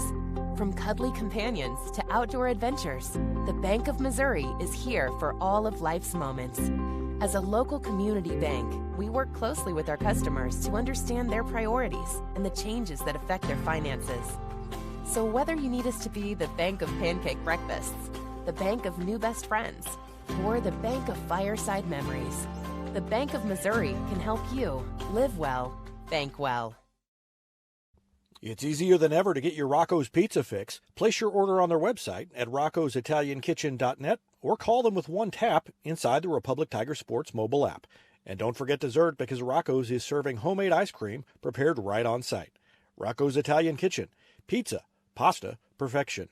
from cuddly companions to outdoor adventures, the Bank of Missouri is here for all of life's moments. As a local community bank, we work closely with our customers to understand their priorities and the changes that affect their finances. So whether you need us to be the bank of pancake breakfasts, the bank of new best friends, or the bank of fireside memories, the Bank of Missouri can help you live well, bank well. It's easier than ever to get your Rocco's Pizza fix. Place your order on their website at roccositaliankitchen.net or call them with one tap inside the Republic Tiger Sports mobile app. And don't forget dessert, because Rocco's is serving homemade ice cream prepared right on site. Rocco's Italian Kitchen. Pizza, pasta, perfection.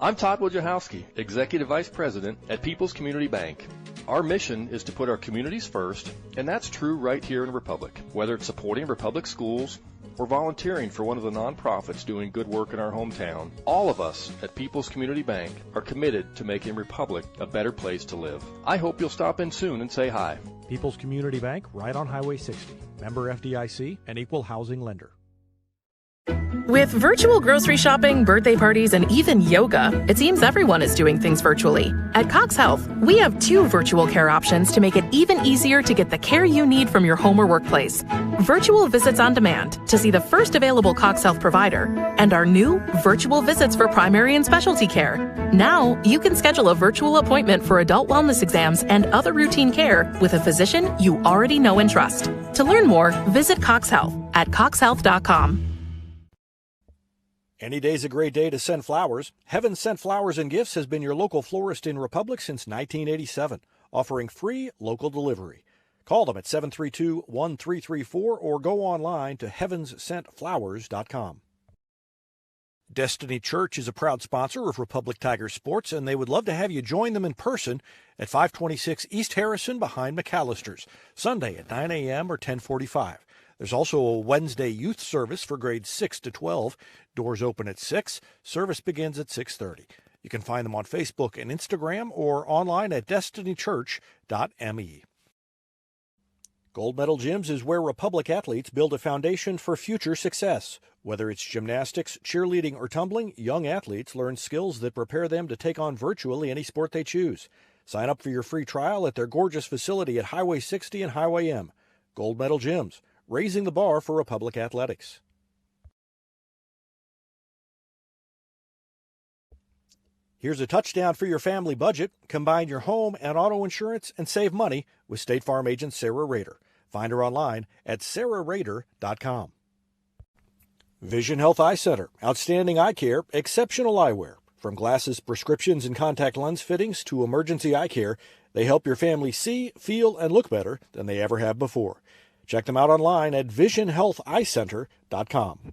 I'm Todd Wojciechowski, Executive Vice President at People's Community Bank. Our mission is to put our communities first, and that's true right here in Republic. Whether it's supporting Republic schools or volunteering for one of the nonprofits doing good work in our hometown, all of us at People's Community Bank are committed to making Republic a better place to live. I hope you'll stop in soon and say hi. People's Community Bank, right on Highway 60. Member FDIC, an equal housing lender. With virtual grocery shopping, birthday parties, and even yoga, it seems everyone is doing things virtually. At Cox Health, we have 2 virtual care options to make it even easier to get the care you need from your home or workplace. Virtual visits on demand to see the first available Cox Health provider, and our new virtual visits for primary and specialty care. Now, you can schedule a virtual appointment for adult wellness exams and other routine care with a physician you already know and trust. To learn more, visit Cox Health at coxhealth.com. Any day's a great day to send flowers. Heaven Sent Flowers and Gifts has been your local florist in Republic since 1987, offering free local delivery. Call them at 732-1334 or go online to heavenssentflowers.com. Destiny Church is a proud sponsor of Republic Tiger Sports, and they would love to have you join them in person at 526 East Harrison behind McAllister's, Sunday at 9 a.m. or 10:45. There's also a Wednesday youth service for grades 6 to 12. Doors open at 6. Service begins at 6:30. You can find them on Facebook and Instagram or online at destinychurch.me. Gold Medal Gyms is where Republic athletes build a foundation for future success. Whether it's gymnastics, cheerleading, or tumbling, young athletes learn skills that prepare them to take on virtually any sport they choose. Sign up for your free trial at their gorgeous facility at Highway 60 and Highway M. Gold Medal Gyms, raising the bar for Republic athletics. Here's a touchdown for your family budget. Combine your home and auto insurance and save money with State Farm agent Sarah Rader. Find her online at sarahrader.com. Vision Health Eye Center. Outstanding eye care, exceptional eyewear. From glasses, prescriptions, and contact lens fittings to emergency eye care, they help your family see, feel, and look better than they ever have before. Check them out online at visionhealtheyecenter.com.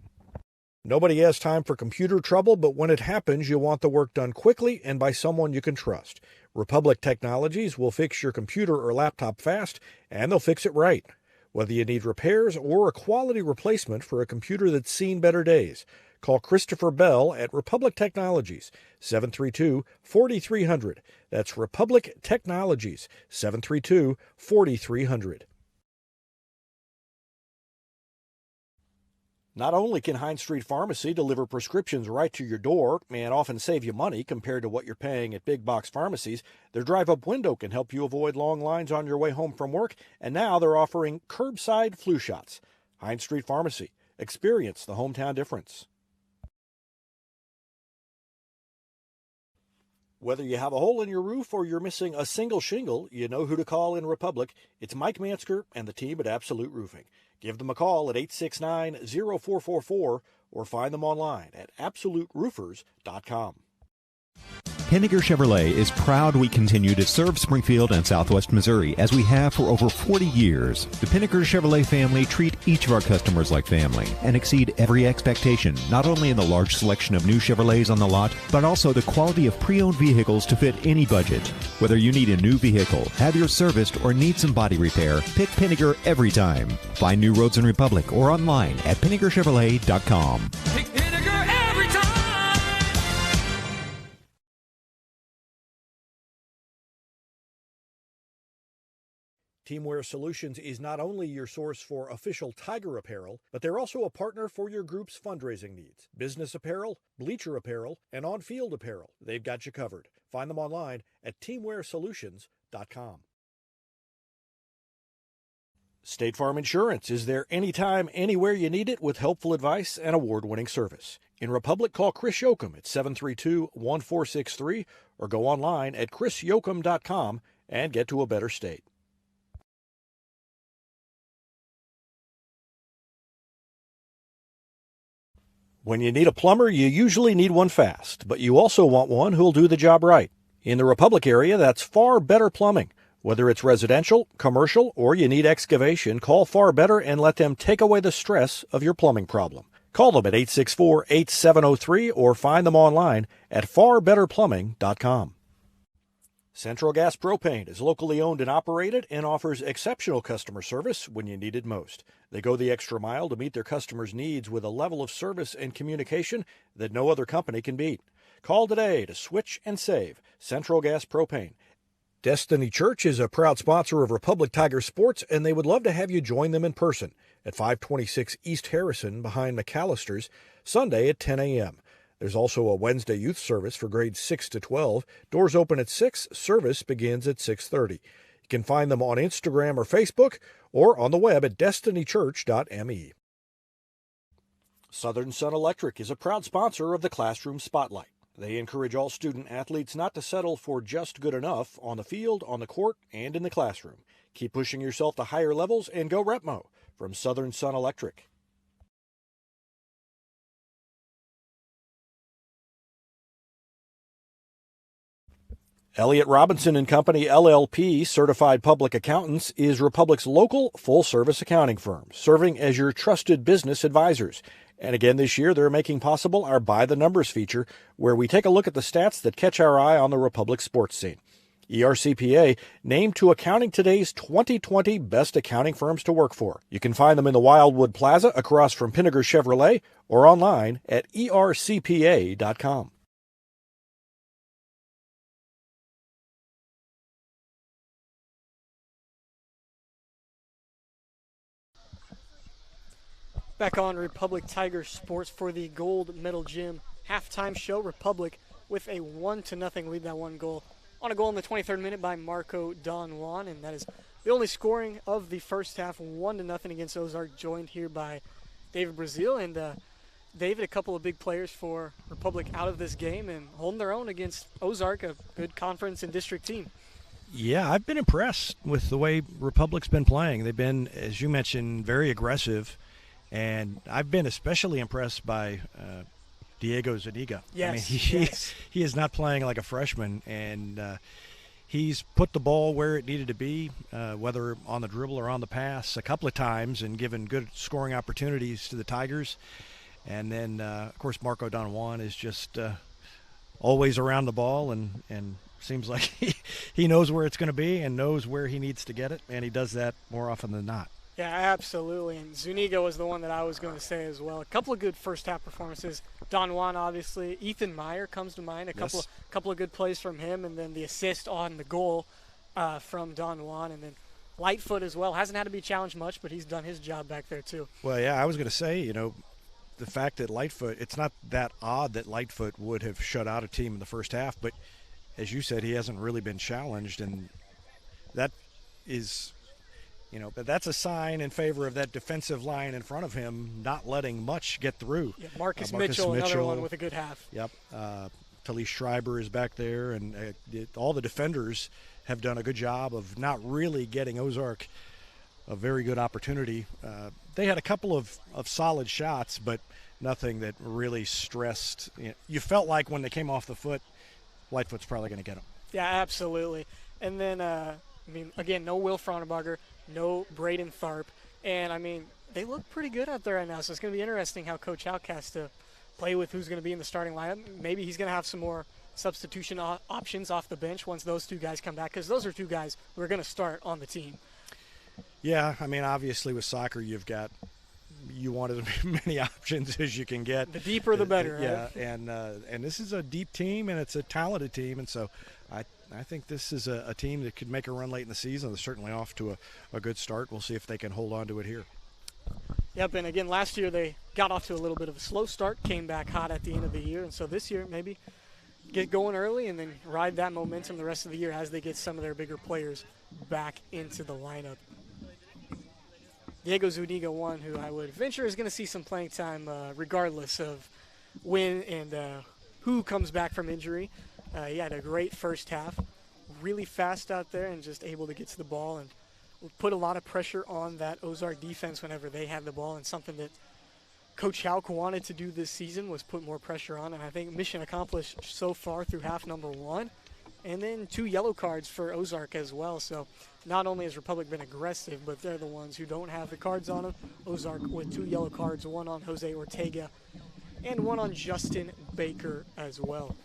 Nobody has time for computer trouble, but when it happens, you want the work done quickly and by someone you can trust. Republic Technologies will fix your computer or laptop fast, and they'll fix it right. Whether you need repairs or a quality replacement for a computer that's seen better days, call Christopher Bell at Republic Technologies, 732-4300. That's Republic Technologies, 732-4300. Not only can Hines Street Pharmacy deliver prescriptions right to your door and often save you money compared to what you're paying at big box pharmacies, their drive-up window can help you avoid long lines on your way home from work, and now they're offering curbside flu shots. Hines Street Pharmacy. Experience the hometown difference. Whether you have a hole in your roof or you're missing a single shingle, you know who to call in Republic. It's Mike Mansker and the team at Absolute Roofing. Give them a call at 869-0444 or find them online at absoluteroofers.com. Pinnaker Chevrolet is proud we continue to serve Springfield and Southwest Missouri as we have for over 40 years. The Pinnaker Chevrolet family treat each of our customers like family and exceed every expectation, not only in the large selection of new Chevrolets on the lot, but also the quality of pre-owned vehicles to fit any budget. Whether you need a new vehicle, have yours serviced, or need some body repair, pick Pinnaker every time. Find new roads in Republic or online at PinnakerChevrolet.com. Pick Pinnaker every time. Teamwear Solutions is not only your source for official Tiger apparel, but they're also a partner for your group's fundraising needs. Business apparel, bleacher apparel, and on-field apparel. They've got you covered. Find them online at teamwearsolutions.com. State Farm Insurance is there anytime, anywhere you need it with helpful advice and award-winning service. In Republic, call Chris Yoakum at 732-1463 or go online at chrisyoakum.com and get to a better state. When you need a plumber, you usually need one fast, but you also want one who'll do the job right. In the Republic area, that's Far Better Plumbing. Whether it's residential, commercial, or you need excavation, call Far Better and let them take away the stress of your plumbing problem. Call them at 864-8703 or find them online at farbetterplumbing.com. Central Gas Propane is locally owned and operated and offers exceptional customer service when you need it most. They go the extra mile to meet their customers' needs with a level of service and communication that no other company can beat. Call today to switch and save. Central Gas Propane. Destiny Church is a proud sponsor of Republic Tiger Sports, and they would love to have you join them in person at 526 East Harrison behind McAllister's, Sunday at 10 a.m. There's also a Wednesday youth service for grades 6 to 12. Doors open at 6. Service begins at 6:30. You can find them on Instagram or Facebook or on the web at destinychurch.me. Southern Sun Electric is a proud sponsor of the Classroom Spotlight. They encourage all student athletes not to settle for just good enough on the field, on the court, and in the classroom. Keep pushing yourself to higher levels and go Repmo from Southern Sun Electric. Elliott Robinson and Company, LLP, Certified Public Accountants, is Republic's local full-service accounting firm, serving as your trusted business advisors. And again this year, they're making possible our By the Numbers feature, where we take a look at the stats that catch our eye on the Republic sports scene. ERCPA named to Accounting Today's 2020 Best Accounting Firms to Work For. You can find them in the Wildwood Plaza across from Pinnaker Chevrolet or online at ercpa.com. Back on Republic Tiger Sports for the Gold Medal Gym halftime show. Republic with a 1-0 lead, that one goal on a goal in the 23rd minute by Marco Don Juan, and that is the only scoring of the first half. 1-0 against Ozark, joined here by David Brazil. And David, a couple of big players for Republic out of this game and holding their own against Ozark, a good conference and district team. Yeah, I've been impressed with the way Republic's been playing. They've been, as you mentioned, very aggressive. And I've been especially impressed by Diego Zuniga. Yes, I mean, yes. He is not playing like a freshman, and he's put the ball where it needed to be, whether on the dribble or on the pass, a couple of times, and given good scoring opportunities to the Tigers. And then, of course, Marco Don Juan is just always around the ball and seems like he knows where it's going to be and knows where he needs to get it, and he does that more often than not. Yeah, absolutely. And Zuniga was the one that I was going to say as well. A couple of good first-half performances. Don Juan, obviously. Ethan Meyer comes to mind. A couple of good plays from him, and then the assist on the goal from Don Juan. And then Lightfoot as well. Hasn't had to be challenged much, but he's done his job back there too. Well, yeah, I was going to say, the fact that Lightfoot, it's not that odd that Lightfoot would have shut out a team in the first half, but as you said, he hasn't really been challenged, and that is – but that's a sign in favor of that defensive line in front of him not letting much get through. Yeah, Marcus Mitchell, another one with a good half. Yep. Talise Schreiber is back there, and all the defenders have done a good job of not really getting Ozark a very good opportunity. They had a couple of solid shots, but nothing that really stressed. You felt like when they came off the foot, Lightfoot's probably going to get them. Yeah, absolutely. And then, again, no Will Frauenbacher, no Braden Tharp. And, they look pretty good out there right now, so it's going to be interesting how Coach Houck has to play with who's going to be in the starting lineup. Maybe he's going to have some more substitution options off the bench once those two guys come back, because those are two guys who are going to start on the team. Yeah, obviously with soccer you want as many options as you can get. The deeper the better, right? Yeah, and this is a deep team, and it's a talented team, and so I think this is a team that could make a run late in the season. They're certainly off to a good start. We'll see if they can hold on to it here. Yep, and again, last year they got off to a little bit of a slow start, came back hot at the end of the year, and so this year maybe get going early and then ride that momentum the rest of the year as they get some of their bigger players back into the lineup. Diego Zuniga, one who I would venture is going to see some playing time regardless of when and who comes back from injury. He had a great first half, really fast out there and just able to get to the ball and put a lot of pressure on that Ozark defense whenever they had the ball, and something that Coach Houck wanted to do this season was put more pressure on, and I think mission accomplished so far through half number one. And then 2 yellow cards for Ozark as well. So not only has Republic been aggressive, but they're the ones who don't have the cards on them. Ozark with 2 yellow cards, one on Jose Ortega and one on Justin Baker as well.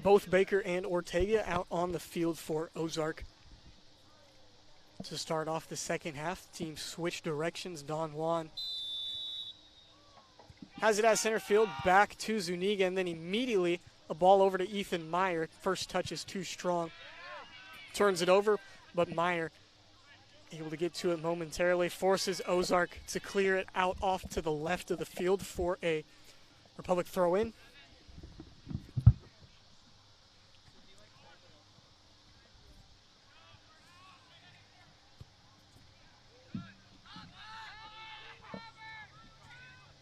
Both Baker and Ortega out on the field for Ozark. To start off the second half, team switched directions. Don Juan has it at center field, back to Zuniga, and then immediately a ball over to Ethan Meyer. First touch is too strong. Turns it over, but Meyer able to get to it momentarily, forces Ozark to clear it out off to the left of the field for a Republic throw-in.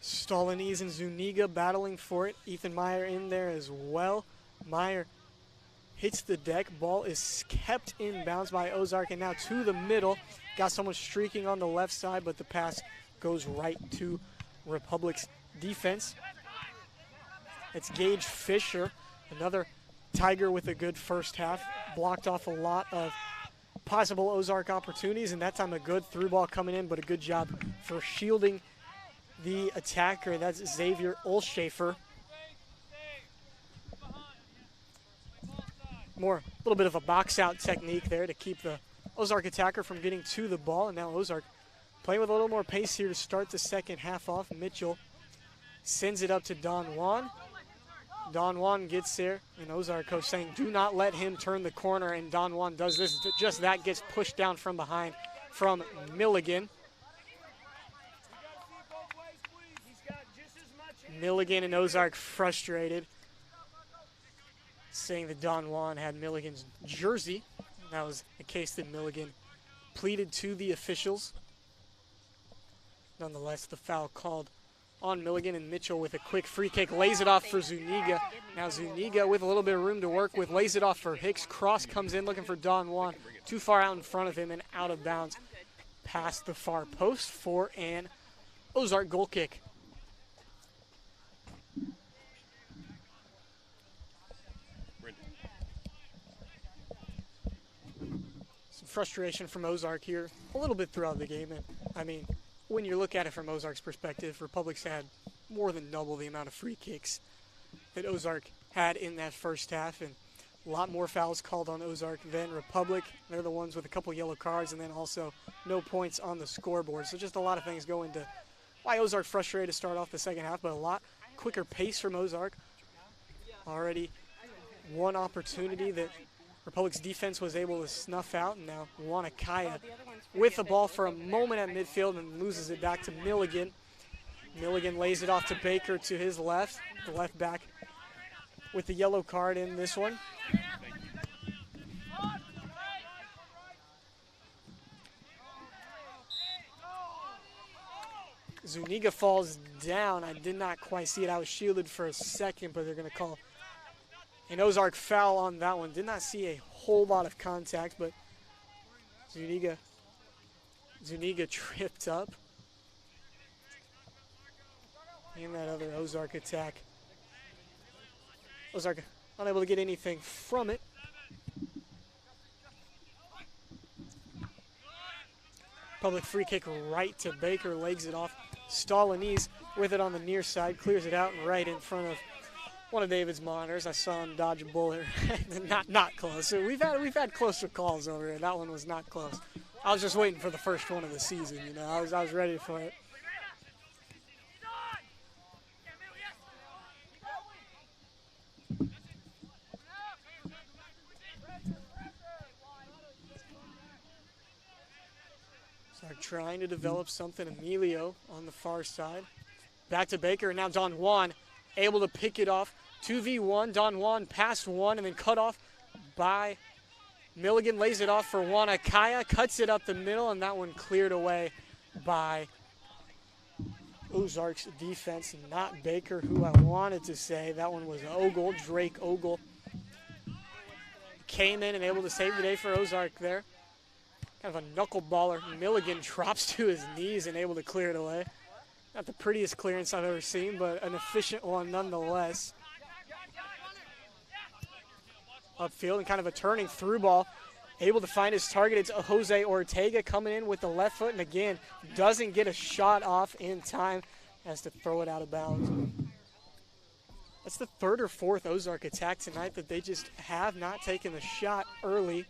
Stolanese and Zuniga battling for it. Ethan Meyer in there as well. Meyer hits the deck. Ball is kept in bounds by Ozark, and now to the middle. Got someone streaking on the left side, but the pass goes right to Republic's defense. It's Gage Fisher, another Tiger with a good first half. Blocked off a lot of possible Ozark opportunities, and that time a good through ball coming in, but a good job for shielding the attacker. That's Xavier Olshafer. A little bit of a box out technique there to keep the Ozark attacker from getting to the ball. And now Ozark playing with a little more pace here to start the second half off. Mitchell sends it up to Don Juan. Don Juan gets there, and Ozark coach saying, do not let him turn the corner, and Don Juan does this. Just that gets pushed down from behind from Milligan. Milligan and Ozark frustrated, saying that Don Juan had Milligan's jersey. That was a case that Milligan pleaded to the officials. Nonetheless, the foul called on Milligan, and Mitchell with a quick free kick lays it off for Zuniga. Now Zuniga with a little bit of room to work with, lays it off for Hicks. Cross comes in looking for Don Juan. Too far out in front of him and out of bounds past the far post for an Ozark goal kick. Frustration from Ozark here a little bit throughout the game. And when you look at it from Ozark's perspective, Republic's had more than double the amount of free kicks that Ozark had in that first half, and a lot more fouls called on Ozark than Republic. They're the ones with a couple yellow cards, and then also no points on the scoreboard. So just a lot of things go into why Ozark frustrated to start off the second half, but a lot quicker pace from Ozark. Already one opportunity that Republic's defense was able to snuff out, and now Wanakaya with the ball for a moment at midfield and loses it back to Milligan. Milligan lays it off to Baker to his left, the left back with the yellow card in this one. Zuniga falls down. I did not quite see it. I was shielded for a second, but they're going to call an Ozark foul on that one. Did not see a whole lot of contact, but Zuniga tripped up. And that other Ozark attack. Ozark unable to get anything from it. Public free kick right to Baker, legs it off. Stalinese with it on the near side, clears it out and right in front of one of David's monitors. I saw him dodge a bullet. not close. So we've had closer calls over here. That one was not close. I was just waiting for the first one of the season. You know, I was ready for it. So trying to develop something. Emilio on the far side. Back to Baker, and now Don Juan able to pick it off. 2v1, Don Juan past one and then cut off by Milligan. Lays it off for Wanakaya, cuts it up the middle, and that one cleared away by Ozark's defense. Not Baker, who I wanted to say. That one was Ogle, Drake Ogle. Came in and able to save the day for Ozark there. Kind of a knuckleballer. Milligan drops to his knees and able to clear it away. Not the prettiest clearance I've ever seen, but an efficient one nonetheless. Upfield and kind of a turning through ball. Able to find his target. It's Jose Ortega coming in with the left foot, and again, doesn't get a shot off in time. Has to throw it out of bounds. That's the third or fourth Ozark attack tonight that they just have not taken the shot early.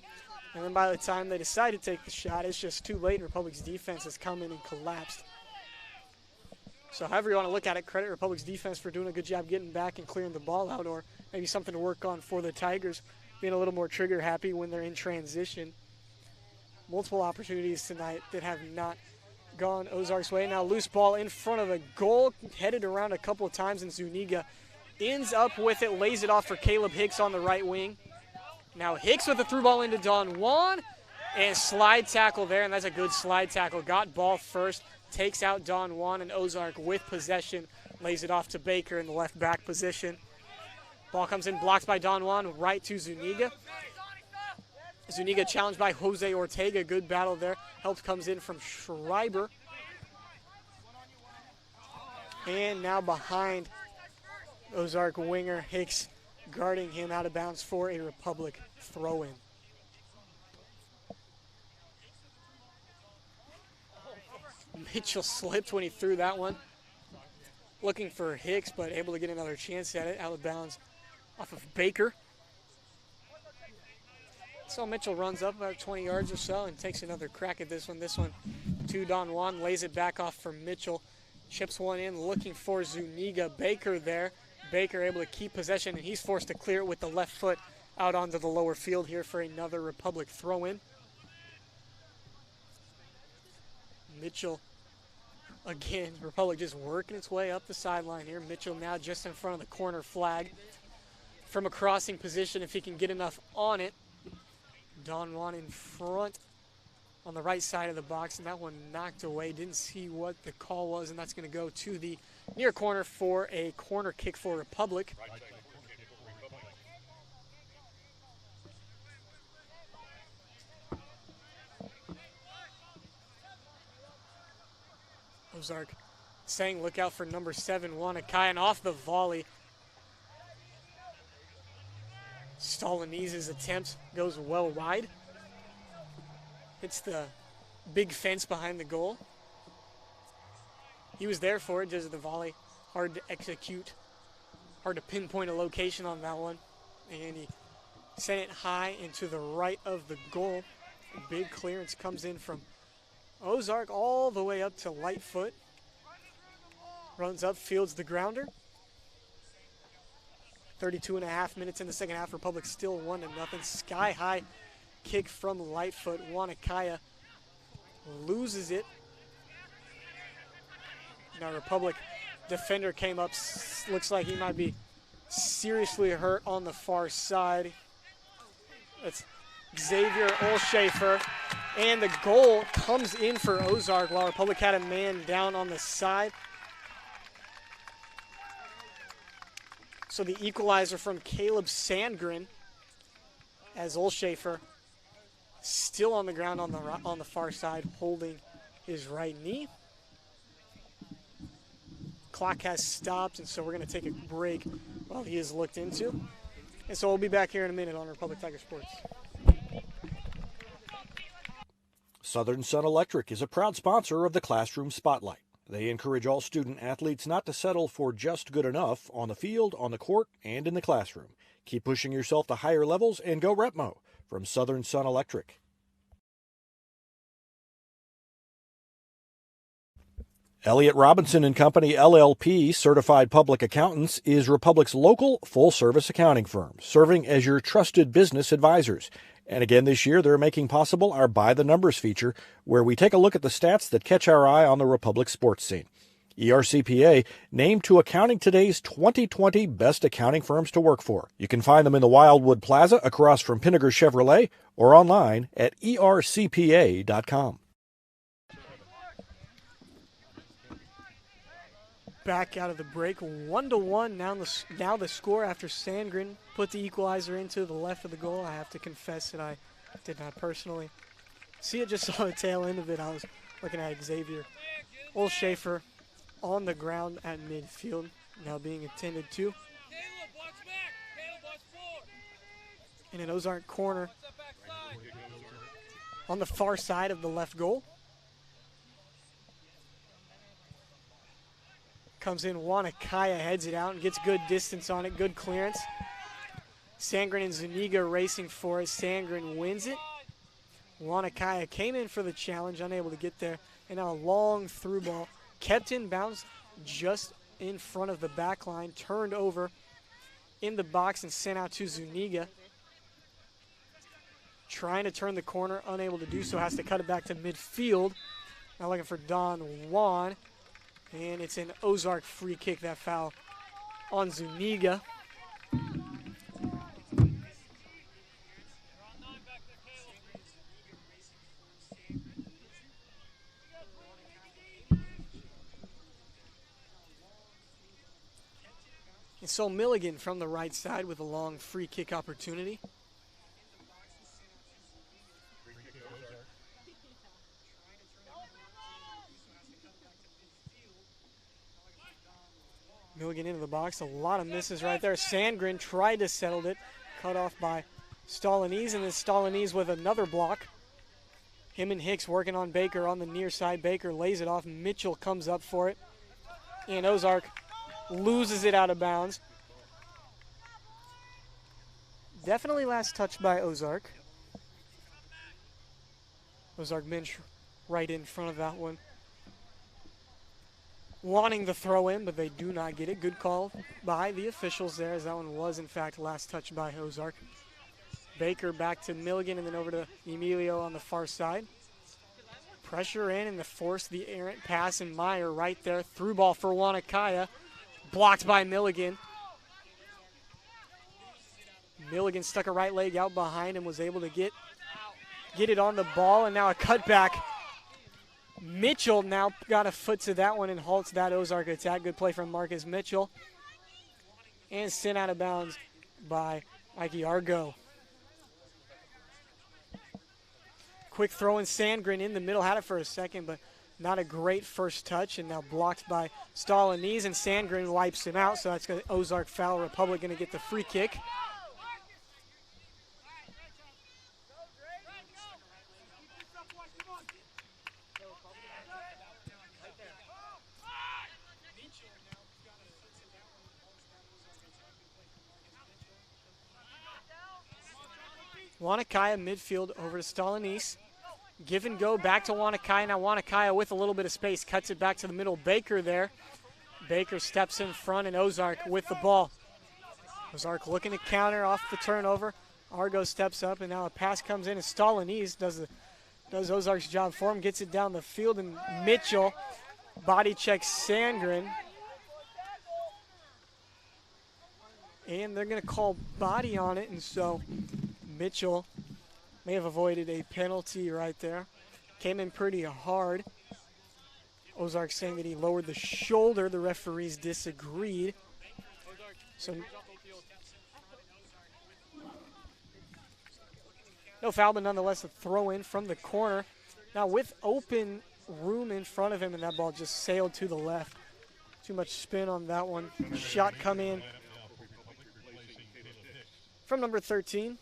And then by the time they decide to take the shot, it's just too late, and Republic's defense has come in and collapsed. So however you want to look at it, credit Republic's defense for doing a good job getting back and clearing the ball out, or maybe something to work on for the Tigers, being a little more trigger happy when they're in transition. Multiple opportunities tonight that have not gone Ozark's way. Now loose ball in front of the goal, headed around a couple of times, and Zuniga ends up with it, lays it off for Caleb Hicks on the right wing. Now Hicks with the through ball into Don Juan, and slide tackle there, and that's a good slide tackle. Got ball first, takes out Don Juan, and Ozark with possession, lays it off to Baker in the left back position. Ball comes in, blocked by Don Juan, right to Zuniga. Zuniga challenged by Jose Ortega, good battle there. Help comes in from Schreiber. And now behind Ozark winger Hicks, guarding him out of bounds for a Republic throw-in. Mitchell slipped when he threw that one. Looking for Hicks, but able to get another chance at it. Out of bounds off of Baker. So Mitchell runs up about 20 yards or so and takes another crack at this one. This one to Don Juan, lays it back off for Mitchell. Chips one in, looking for Zuniga. Baker there. Baker able to keep possession, and he's forced to clear it with the left foot out onto the lower field here for another Republic throw-in. Mitchell, again, Republic just working its way up the sideline here. Mitchell now just in front of the corner flag. From a crossing position, if he can get enough on it. Don Juan in front on the right side of the box, and that one knocked away. Didn't see what the call was, and that's going to go to the near corner for a corner kick for Republic. Ozark saying look out for number 7, Wanakaya, and off the volley. Stalinese's attempt goes well wide. Hits the big fence behind the goal. He was there for it, just the volley. Hard to execute. Hard to pinpoint a location on that one. And he sent it high into the right of the goal. A big clearance comes in from Ozark all the way up to Lightfoot. Runs up, fields the grounder. 32.5 minutes in the second half. Republic still 1-0. Sky-high kick from Lightfoot. Wanakaya loses it. Now Republic defender came up. Looks like he might be seriously hurt on the far side. That's Xavier Olshafer. And the goal comes in for Ozark while Republic had a man down on the side. So the equalizer from Caleb Sandgren as Olshafer still on the ground on the far side holding his right knee. Clock has stopped, and so we're going to take a break while he is looked into. And so we'll be back here in a minute on Republic Tiger Sports. Southern Sun Electric is a proud sponsor of the Classroom Spotlight. They encourage all student athletes not to settle for just good enough on the field, on the court, and in the classroom. Keep pushing yourself to higher levels and go Repmo from Southern Sun Electric. Elliott Robinson and Company LLP, Certified Public Accountants, is Republic's local full-service accounting firm, serving as your trusted business advisors. And again this year, they're making possible our By the Numbers feature, where we take a look at the stats that catch our eye on the Republic sports scene. ERCPA named to Accounting Today's 2020 Best Accounting Firms to Work For. You can find them in the Wildwood Plaza across from Pinnaker Chevrolet or online at ercpa.com. Back out of the break, 1-1. Now the score after Sandgren put the equalizer into the left of the goal. I have to confess that I did not personally see it, just saw the tail end of it. I was looking at Xavier Olshafer on the ground at midfield, now being attended to. In an Ozark corner on the far side of the left goal. Comes in, Wanakaya heads it out and gets good distance on it, good clearance. Sandgren and Zuniga racing for it. Sandgren wins it. Wanakaya came in for the challenge, unable to get there. And now a long through ball, kept in bounds just in front of the back line, turned over in the box and sent out to Zuniga. Trying to turn the corner, unable to do so, has to cut it back to midfield. Now looking for Don Juan. And it's an Ozark free kick, that foul on Zuniga. And so Milligan from the right side with a long free kick opportunity. Milligan into the box, a lot of misses right there. Sandgren tried to settle it, cut off by Stalinese, and then Stalinese with another block. Him and Hicks working on Baker on the near side. Baker lays it off. Mitchell comes up for it. And Ozark loses it out of bounds. Definitely last touch by Ozark. Ozark bench right in front of that one. Wanting the throw in, but they do not get it. Good call by the officials there, as that one was, in fact, last touch by Ozark. Baker back to Milligan and then over to Emilio on the far side. Pressure in and force the errant pass, and Meyer right there. Through ball for Wanakaya. Blocked by Milligan. Milligan stuck a right leg out behind him, was able to get it on the ball, and now a cutback. Mitchell now got a foot to that one and halts that Ozark attack. Good play from Marcus Mitchell. And sent out of bounds by Ike Argo. Quick throw in, Sandgren in the middle. Had it for a second, but not a great first touch. And now blocked by Stalinese, and Sandgren wipes him out. So that's going to Ozark foul. Republic going to get the free kick. Wanakaya midfield over to Stalinese. Give and go back to Wanakaya. Now Wanakaya with a little bit of space. Cuts it back to the middle. Baker there. Baker steps in front, and Ozark with the ball. Ozark looking to counter off the turnover. Argo steps up, and now a pass comes in, and Stalinese does Ozark's job for him, gets it down the field, and Mitchell body checks Sandgren. And they're going to call body on it, and so Mitchell may have avoided a penalty right there. Came in pretty hard. Ozark saying that he lowered the shoulder. The referees disagreed. So no foul, but nonetheless a throw in from the corner. Now with open room in front of him, and that ball just sailed to the left. Too much spin on that one. Shot come in from number 13.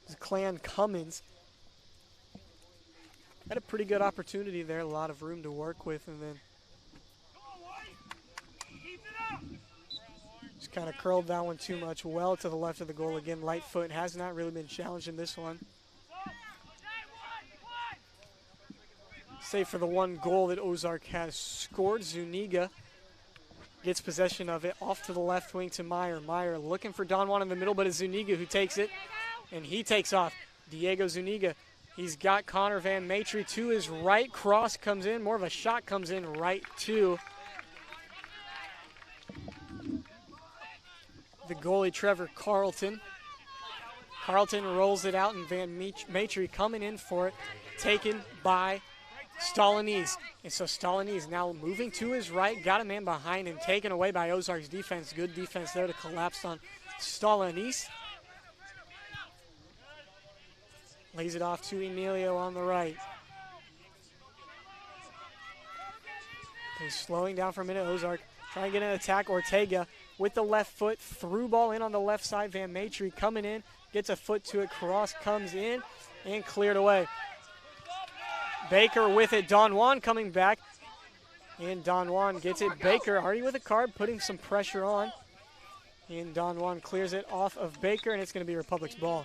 It's Clan Cummins. Had a pretty good opportunity there, a lot of room to work with, and then just kind of curled that one too much, well to the left of the goal. Again, light foot, has not really been challenged in this one. Save for the one goal that Ozark has scored. Zuniga gets possession of it, off to the left wing to Meyer. Meyer looking for Don Juan in the middle, but it's Zuniga who takes it, and he takes off. Diego Zuniga, he's got Connor Van Matry to his right. Cross comes in, more of a shot comes in right to the goalie, Trevor Carlton. Carlton rolls it out, and Van Matry coming in for it, taken by Stalinese. And so Stalinese now moving to his right, got a man behind him, taken away by Ozark's defense. Good defense there to collapse on Stalinese. Lays it off to Emilio on the right. He's slowing down for a minute. Ozark trying to get an attack. Ortega with the left foot, through ball in on the left side. Van Matry coming in, gets a foot to it. Cross comes in and cleared away. Baker with it. Don Juan coming back. And Don Juan gets it. Baker already with a card, putting some pressure on. And Don Juan clears it off of Baker, and it's going to be Republic's ball.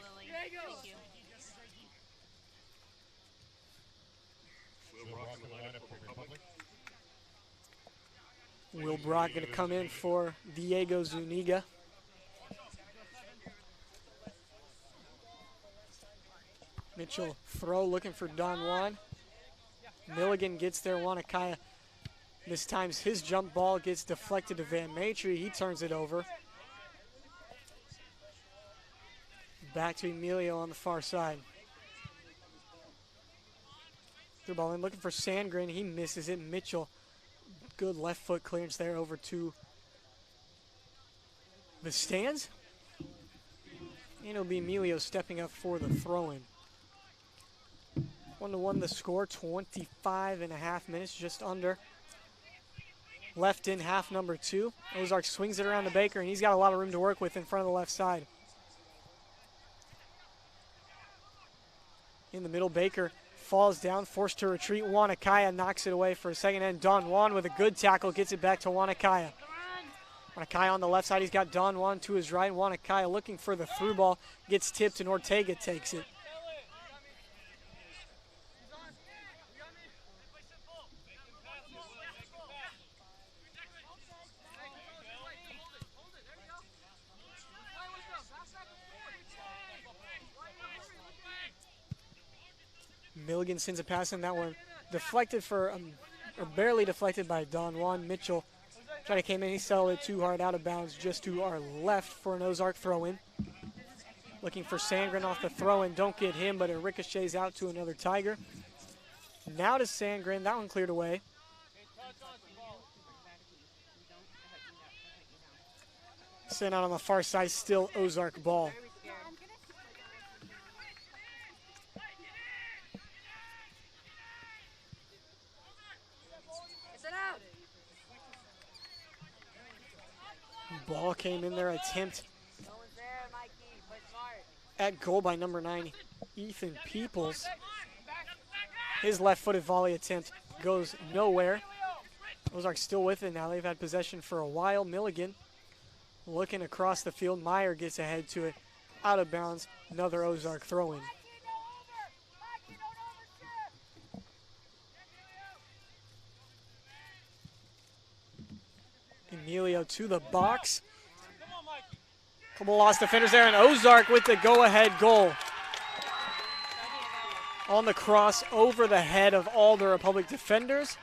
Will Brock going to come in for Diego Zuniga. Mitchell throw looking for Don Juan. Milligan gets there. Wanakaya this time his jump ball gets deflected to Van Matry. He turns it over. Back to Emilio on the far side. Through ball in looking for Sandgren. He misses it. Mitchell, good left foot clearance there over to the stands. And it'll be Emilio stepping up for the throw-in. 1-1 the score, 25.5 minutes, just under. Left in half number 2. Ozark swings it around to Baker, and he's got a lot of room to work with in front of the left side. In the middle, Baker falls down, forced to retreat. Wanakaya knocks it away for a second, and Don Juan with a good tackle gets it back to Wanakaya. Wanakaya on the left side, he's got Don Juan to his right. Wanakaya looking for the through ball, gets tipped, and Ortega takes it. Milligan sends a pass in that one. Deflected for, or barely deflected by Don Juan. Mitchell tried to came in. He settled it too hard out of bounds just to our left for an Ozark throw-in. Looking for Sandgren off the throw-in. Don't get him, but it ricochets out to another Tiger. Now to Sandgren. That one cleared away. Sent out on the far side. Still Ozark ball. Ball came in there, attempt at goal by number 9, Ethan Peoples. His left-footed volley attempt goes nowhere. Ozark still with it now. They've had possession for a while. Milligan looking across the field. Meyer gets ahead to it, out of bounds. Another Ozark throw-in. Emilio to the box. Couple lost defenders there, and Ozark with the go-ahead goal. On the cross over the head of all the Republic defenders.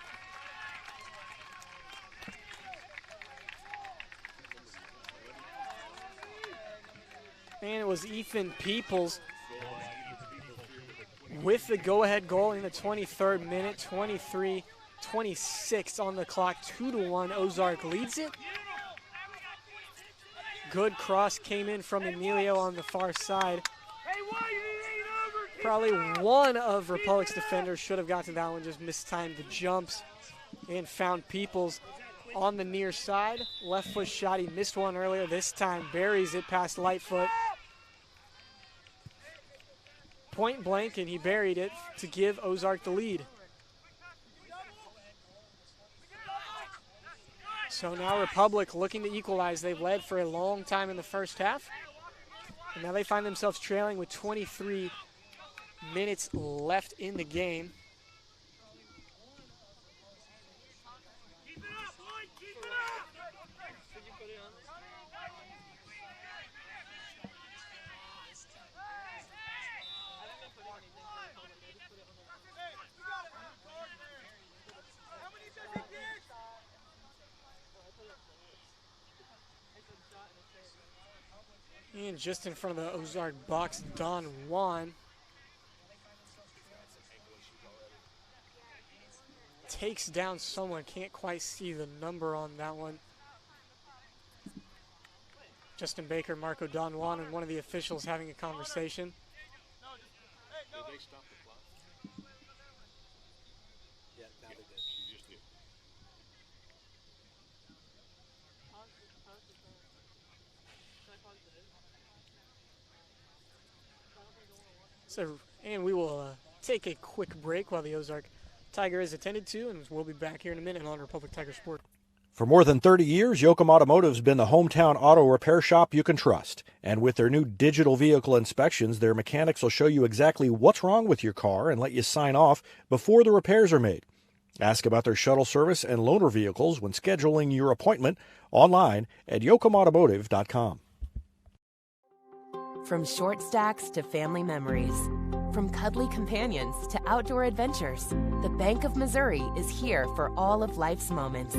And it was Ethan Peoples with the go-ahead goal in the 23rd minute, 23-26 on the clock, 2-1. Ozark leads it. Good cross came in from Emilio on the far side. Probably one of Republic's defenders should have got to that one, just mistimed the jumps and found Peoples on the near side. Left foot shot, he missed one earlier. This time buries it past Lightfoot. Point blank, and he buried it to give Ozark the lead. So now Republic looking to equalize. They've led for a long time in the first half. And now they find themselves trailing with 23 minutes left in the game. And just in front of the Ozark box, Don Juan takes down someone. Can't quite see the number on that one. Justin Baker, Marco Don Juan, and one of the officials having a conversation. Did they stop the clock? Yeah, now they did. She just did. So, and we will take a quick break while the Ozark Tiger is attended to, and we'll be back here in a minute on Republic Tiger Sport. For more than 30 years, Yoakum Automotive's been the hometown auto repair shop you can trust. And with their new digital vehicle inspections, their mechanics will show you exactly what's wrong with your car and let you sign off before the repairs are made. Ask about their shuttle service and loaner vehicles when scheduling your appointment online at yoakumautomotive.com. From short stacks to family memories, from cuddly companions to outdoor adventures, the Bank of Missouri is here for all of life's moments.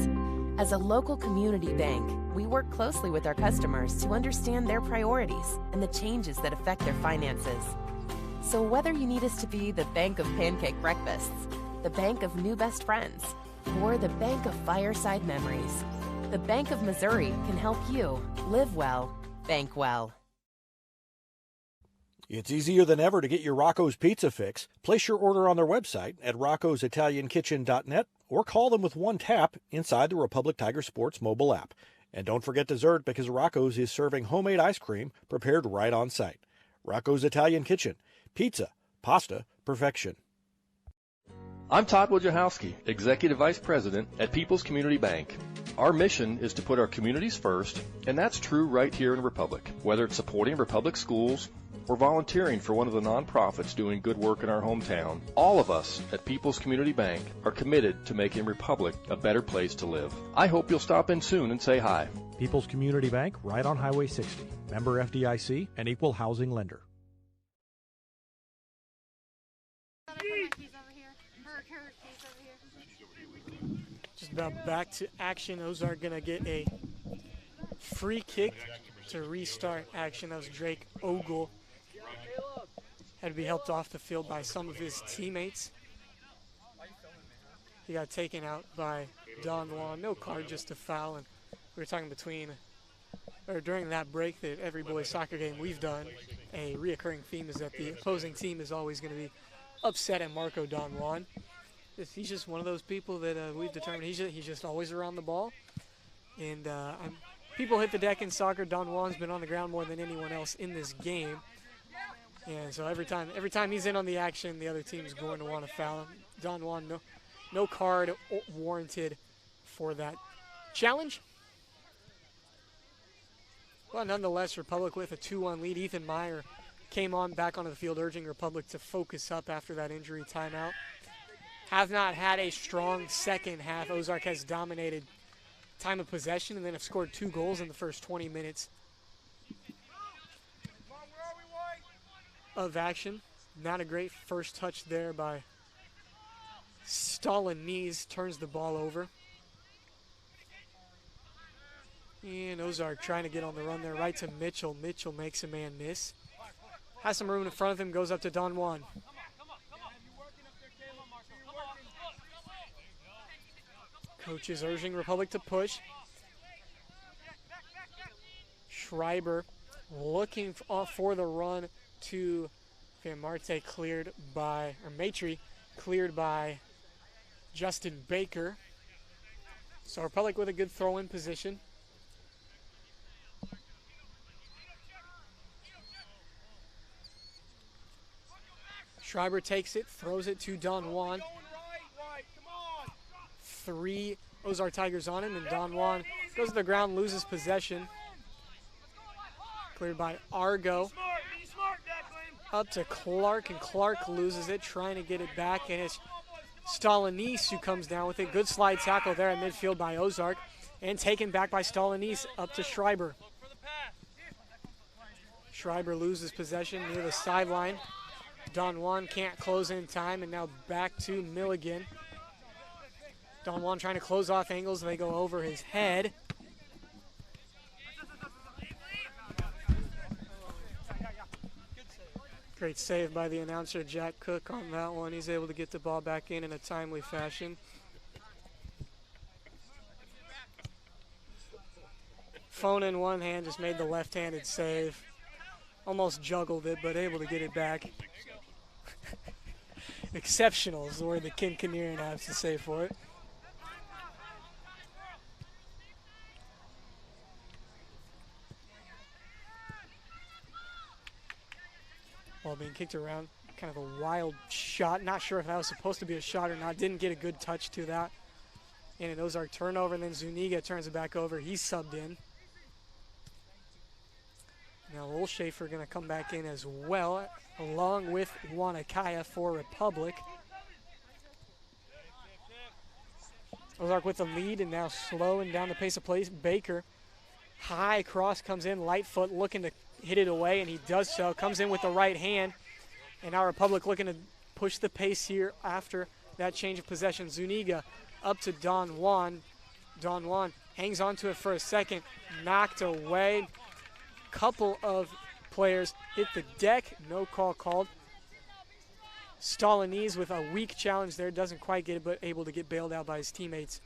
As a local community bank, we work closely with our customers to understand their priorities and the changes that affect their finances. So whether you need us to be the bank of pancake breakfasts, the bank of new best friends, or the bank of fireside memories, the Bank of Missouri can help you live well, bank well. It's easier than ever to get your Rocco's Pizza fix. Place your order on their website at roccositaliankitchen.net or call them with one tap inside the Republic Tiger Sports mobile app. And don't forget dessert, because Rocco's is serving homemade ice cream prepared right on site. Rocco's Italian Kitchen. Pizza, pasta, perfection. I'm Todd Wojciechowski, Executive Vice President at People's Community Bank. Our mission is to put our communities first, and that's true right here in Republic. Whether it's supporting Republic schools or volunteering for one of the nonprofits doing good work in our hometown, all of us at People's Community Bank are committed to making Republic a better place to live. I hope you'll stop in soon and say hi. People's Community Bank, right on Highway 60. Member FDIC, an equal housing lender. Just about back to action. Ozark going to get a free kick to restart action. That was Drake Ogle. Had to be helped off the field by some of his teammates. He got taken out by Don Juan. No card, just a foul. And we were talking during that break that every boys soccer game we've done, a reoccurring theme is that the opposing team is always going to be upset at Marco Don Juan. He's just one of those people that we've determined he's just always around the ball. And people hit the deck in soccer. Don Juan's been on the ground more than anyone else in this game. And so every time he's in on the action, the other team's going to want to foul him. Don Juan, no card warranted for that challenge. Well, nonetheless, Republic with a 2-1 lead. Ethan Meyer came back onto the field, urging Republic to focus up after that injury timeout. Have not had a strong second half. Ozark has dominated time of possession and then have scored 2 goals in the first 20 minutes of action. Not a great first touch there by Stolanese. Turns the ball over. And Ozark trying to get on the run there, right to Mitchell. Mitchell makes a man miss. Has some room in front of him, goes up to Don Juan. Coach is urging Republic to push. Schreiber looking for the run to Van Marte, cleared by, or Maitre, cleared by Justin Baker. So Republic with a good throw-in position. Schreiber takes it, throws it to Don Juan. 3 Ozark Tigers on him, and Don Juan goes to the ground, loses possession. Cleared by Argo. Up to Clark, and Clark loses it, trying to get it back, and it's Stolanese who comes down with it. Good slide tackle there at midfield by Ozark, and taken back by Stolanese up to Schreiber. Schreiber loses possession near the sideline. Don Juan can't close in time, and now back to Milligan. Don Juan trying to close off angles. They go over his head. Great save by the announcer, Jack Cook, on that one. He's able to get the ball back in a timely fashion. Phone in one hand, just made the left-handed save. Almost juggled it, but able to get it back. Exceptional is the word that Kim Kinnearan has to say for it. Ball being kicked around, kind of a wild shot. Not sure if that was supposed to be a shot or not. Didn't get a good touch to that. And an Ozark turnover, and then Zuniga turns it back over. He's subbed in. Now Olshafer going to come back in as well, along with Wanakaya for Republic. Ozark with the lead, and now slowing down the pace of play. Baker, high cross comes in, light foot looking to hit it away, and he does so. Comes in with the right hand, and now Republic looking to push the pace here after that change of possession. Zuniga up to Don Juan. Don Juan hangs on to it for a second, knocked away. Couple of players hit the deck, no call called. Stolanese with a weak challenge there, doesn't quite get it, but able to get bailed out by his teammates.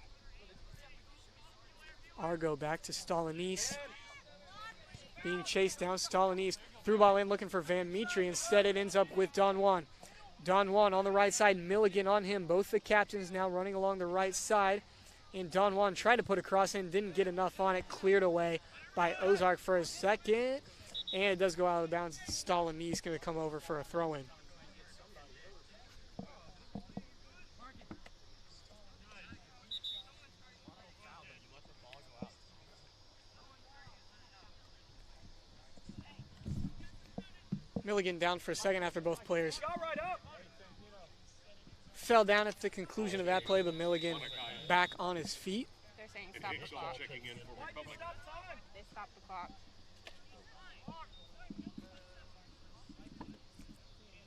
Argo back to Stolanese. Being chased down, Stolanese through ball in looking for Van Mitri. Instead it ends up with Don Juan. Don Juan on the right side, Milligan on him. Both the captains now running along the right side. And Don Juan tried to put a cross in, didn't get enough on it, cleared away by Ozark for a second, and it does go out of bounds. Stolanese going to come over for a throw-in. Milligan down for a second after both players fell down at the conclusion of that play, but Milligan back on his feet. They're saying stop the clock. They stopped the clock.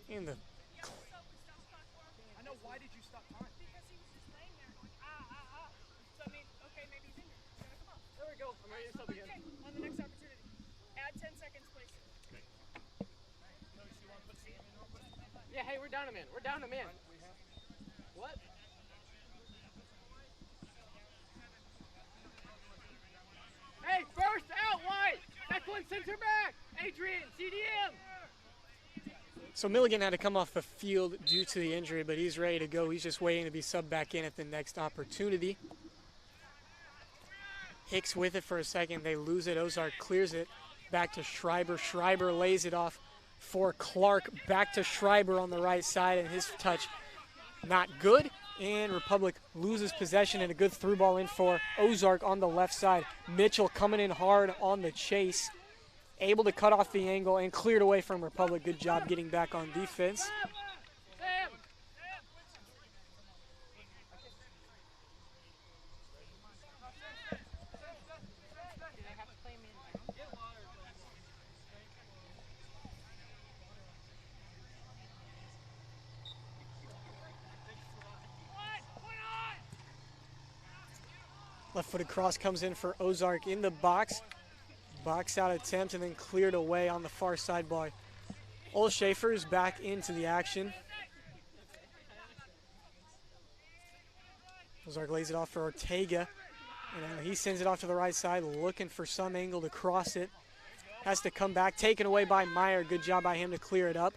In the I know, why did you stop time? Because he was just laying there going, So I mean, okay, maybe he's in there. Come on. There we go. I'm ready to sub again. Okay, on the next opportunity. Add 10 seconds, please. Okay. Yeah, hey, we're down a man. We're down a man. What? Hey, first out wide. Back one center back. Adrian, CDM. So Milligan had to come off the field due to the injury, but he's ready to go. He's just waiting to be subbed back in at the next opportunity. Hicks with it for a second. They lose it. Ozark clears it. Back to Schreiber. Schreiber lays it off for Clark. Back to Schreiber on the right side, and his touch not good. And Republic loses possession, and a good through ball in for Ozark on the left side. Mitchell coming in hard on the chase. Able to cut off the angle and cleared away from Republic. Good job getting back on defense. Left-footed cross comes in for Ozark in the box. Box out attempt and then cleared away on the far side by Olshafer, is back into the action. Ozark lays it off for Ortega. And he sends it off to the right side, looking for some angle to cross it. Has to come back, taken away by Meyer. Good job by him to clear it up.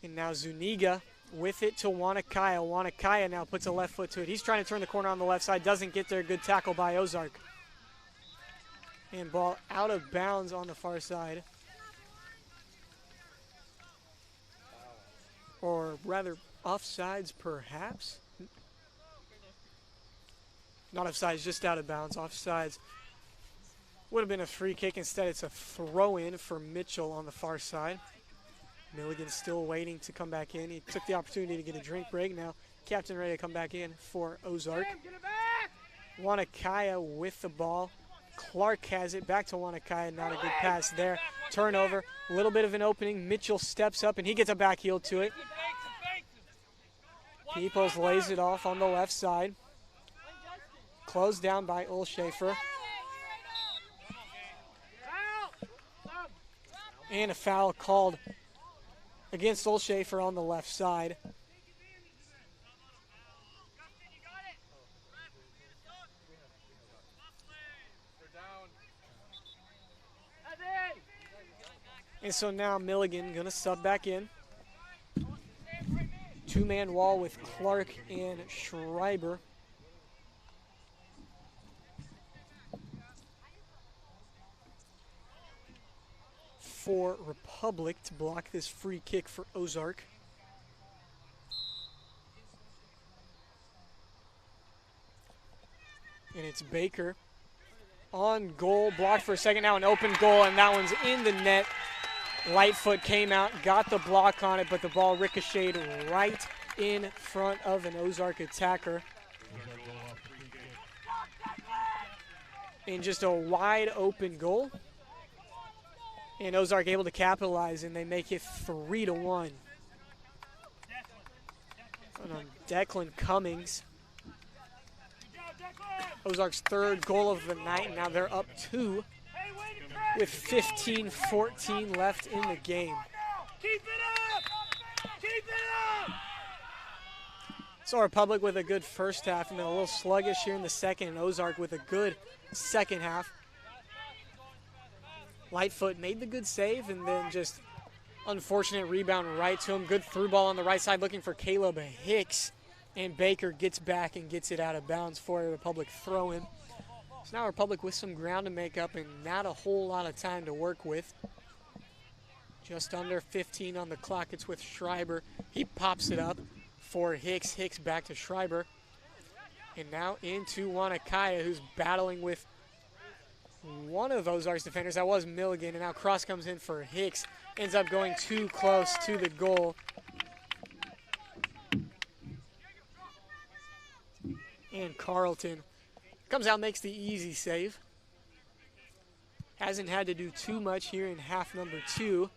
And now Zuniga with it to Wanakaya. Wanakaya now puts a left foot to it. He's trying to turn the corner on the left side. Doesn't get there. Good tackle by Ozark. And ball out of bounds on the far side. Or rather, offsides perhaps. Not offsides, just out of bounds. Offsides would have been a free kick. Instead, it's a throw-in for Mitchell on the far side. Milligan still waiting to come back in. He took the opportunity to get a drink break. Now, captain ready to come back in for Ozark. Wanakaya with the ball. Clark has it. Back to Wanakaya. Not a good pass there. Turnover. A little bit of an opening. Mitchell steps up, and he gets a back heel to it. Peoples lays it off on the left side. Closed down by Olshafer. And a foul called against Olshafer on the left side. And so now Milligan going to sub back in. Two-man wall with Clark and Schreiber. For Republic to block this free kick for Ozark. And it's Baker on goal, blocked for a second, now an open goal, and that one's in the net. Lightfoot came out, got the block on it, but the ball ricocheted right in front of an Ozark attacker. And just a wide open goal. And Ozark able to capitalize, and they make it 3-1. And on Declan Cummings. Ozark's third goal of the night, and now they're up 2 with 15-14 left in the game. Keep it up! Keep it up! So Republic with a good first half, and then a little sluggish here in the second, and Ozark with a good second half. Lightfoot made the good save, and then just unfortunate rebound right to him. Good through ball on the right side looking for Caleb Hicks. And Baker gets back and gets it out of bounds for a Republic throw-in. So now Republic with some ground to make up and not a whole lot of time to work with. Just under 15 on the clock. It's with Schreiber. He pops it up for Hicks. Hicks back to Schreiber. And now into Wanakaya, who's battling with one of Ozark's defenders. That was Milligan, and now cross comes in for Hicks. Ends up going too close to the goal. And Carlton comes out, makes the easy save. Hasn't had to do too much here in half number 2.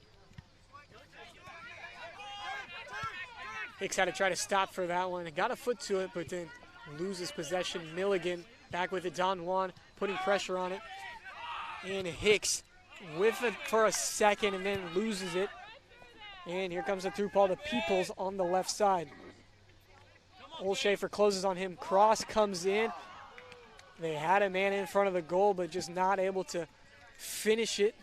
Hicks had to try to stop for that one. Got a foot to it, but then loses possession. Milligan back with it. Don Juan putting pressure on it. And Hicks with it for a second and then loses it. And here comes the through ball to Peoples on the left side. Olshafer closes on him. Cross comes in. They had a man in front of the goal, but just not able to finish it.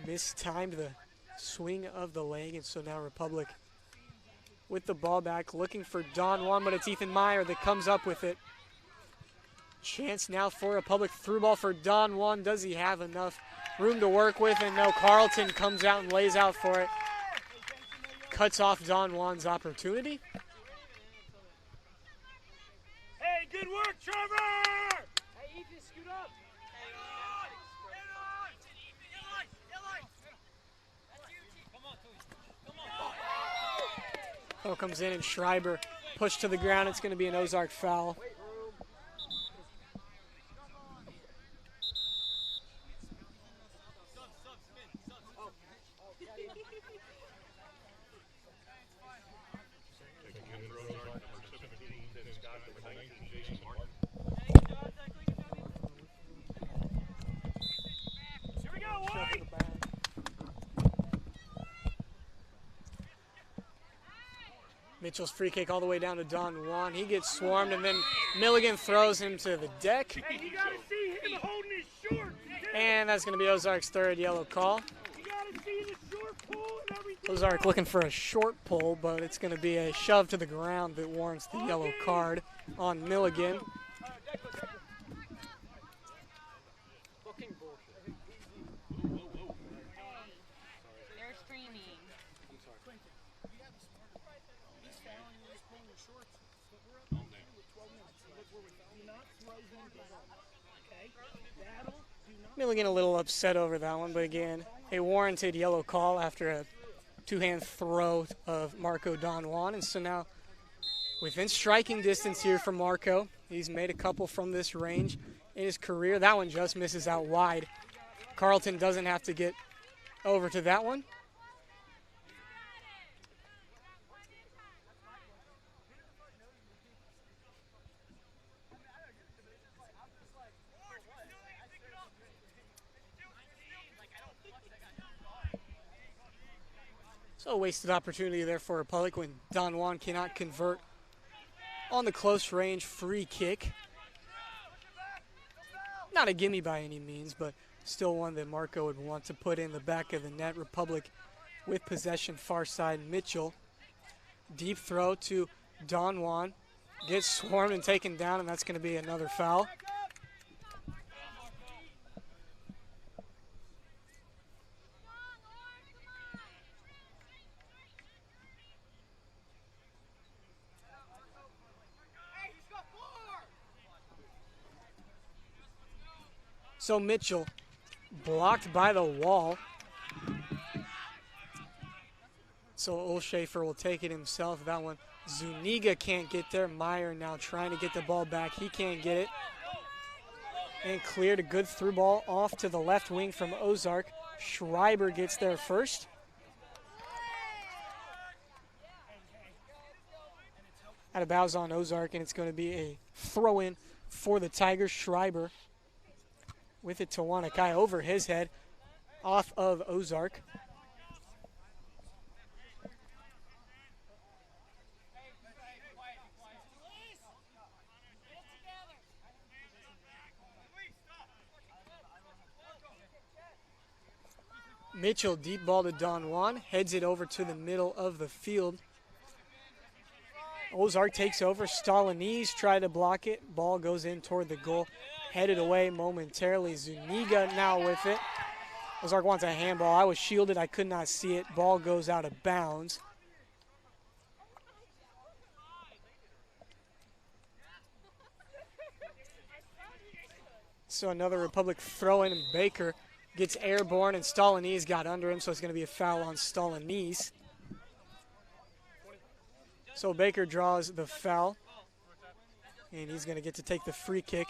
Mistimed the swing of the leg, and so now Republic with the ball back, looking for Don Juan, but it's Ethan Meyer that comes up with it. Chance now for Republic through ball for Don Juan. Does he have enough room to work with? And no, Carlton comes out and lays out for it. Cuts off Don Juan's opportunity. Hey, good work, Trevor! Hey, Ethan, scoot up. Foul comes in and Schreiber pushed to the ground. It's going to be an Ozark foul. Here we go, White! Mitchell's free kick all the way down to Don Juan. He gets swarmed, and then Milligan throws him to the deck. Hey, you gotta see him holding his shorts. And that's going to be Ozark's third yellow call. You gotta see the short pull and everything. Ozark looking for a short pull, but it's going to be a shove to the ground that warrants the yellow card on Milligan. They're streaming. Milligan a little upset over that one, but again, a warranted yellow call after a two-hand throw of Marco Don Juan. And so now within striking distance here for Marco. He's made a couple from this range in his career. That one just misses out wide. Carlton doesn't have to get over to that one. So a wasted opportunity there for Republic when Don Juan cannot convert on the close range free kick. Not a gimme by any means, but still one that Marco would want to put in the back of the net. Republic with possession far side. Mitchell, deep throw to Don Juan. Gets swarmed and taken down, and that's going to be another foul. So Mitchell blocked by the wall. So Olshafer will take it himself. That one, Zuniga can't get there. Meyer now trying to get the ball back. He can't get it. And cleared a good through ball off to the left wing from Ozark. Schreiber gets there first. Out of bounds on Ozark, and it's going to be a throw-in for the Tigers. Schreiber with it to Wanakai over his head, off of Ozark. Mitchell deep ball to Don Juan, heads it over to the middle of the field. Ozark takes over. Stalinese tried to block it. Ball goes in toward the goal. Headed away momentarily. Zuniga now with it. Ozark wants a handball. I was shielded. I could not see it. Ball goes out of bounds. So another Republic throw-in, and Baker gets airborne, and Stalinese got under him, so it's going to be a foul on Stalinese. So Baker draws the foul, and he's going to get to take the free kick.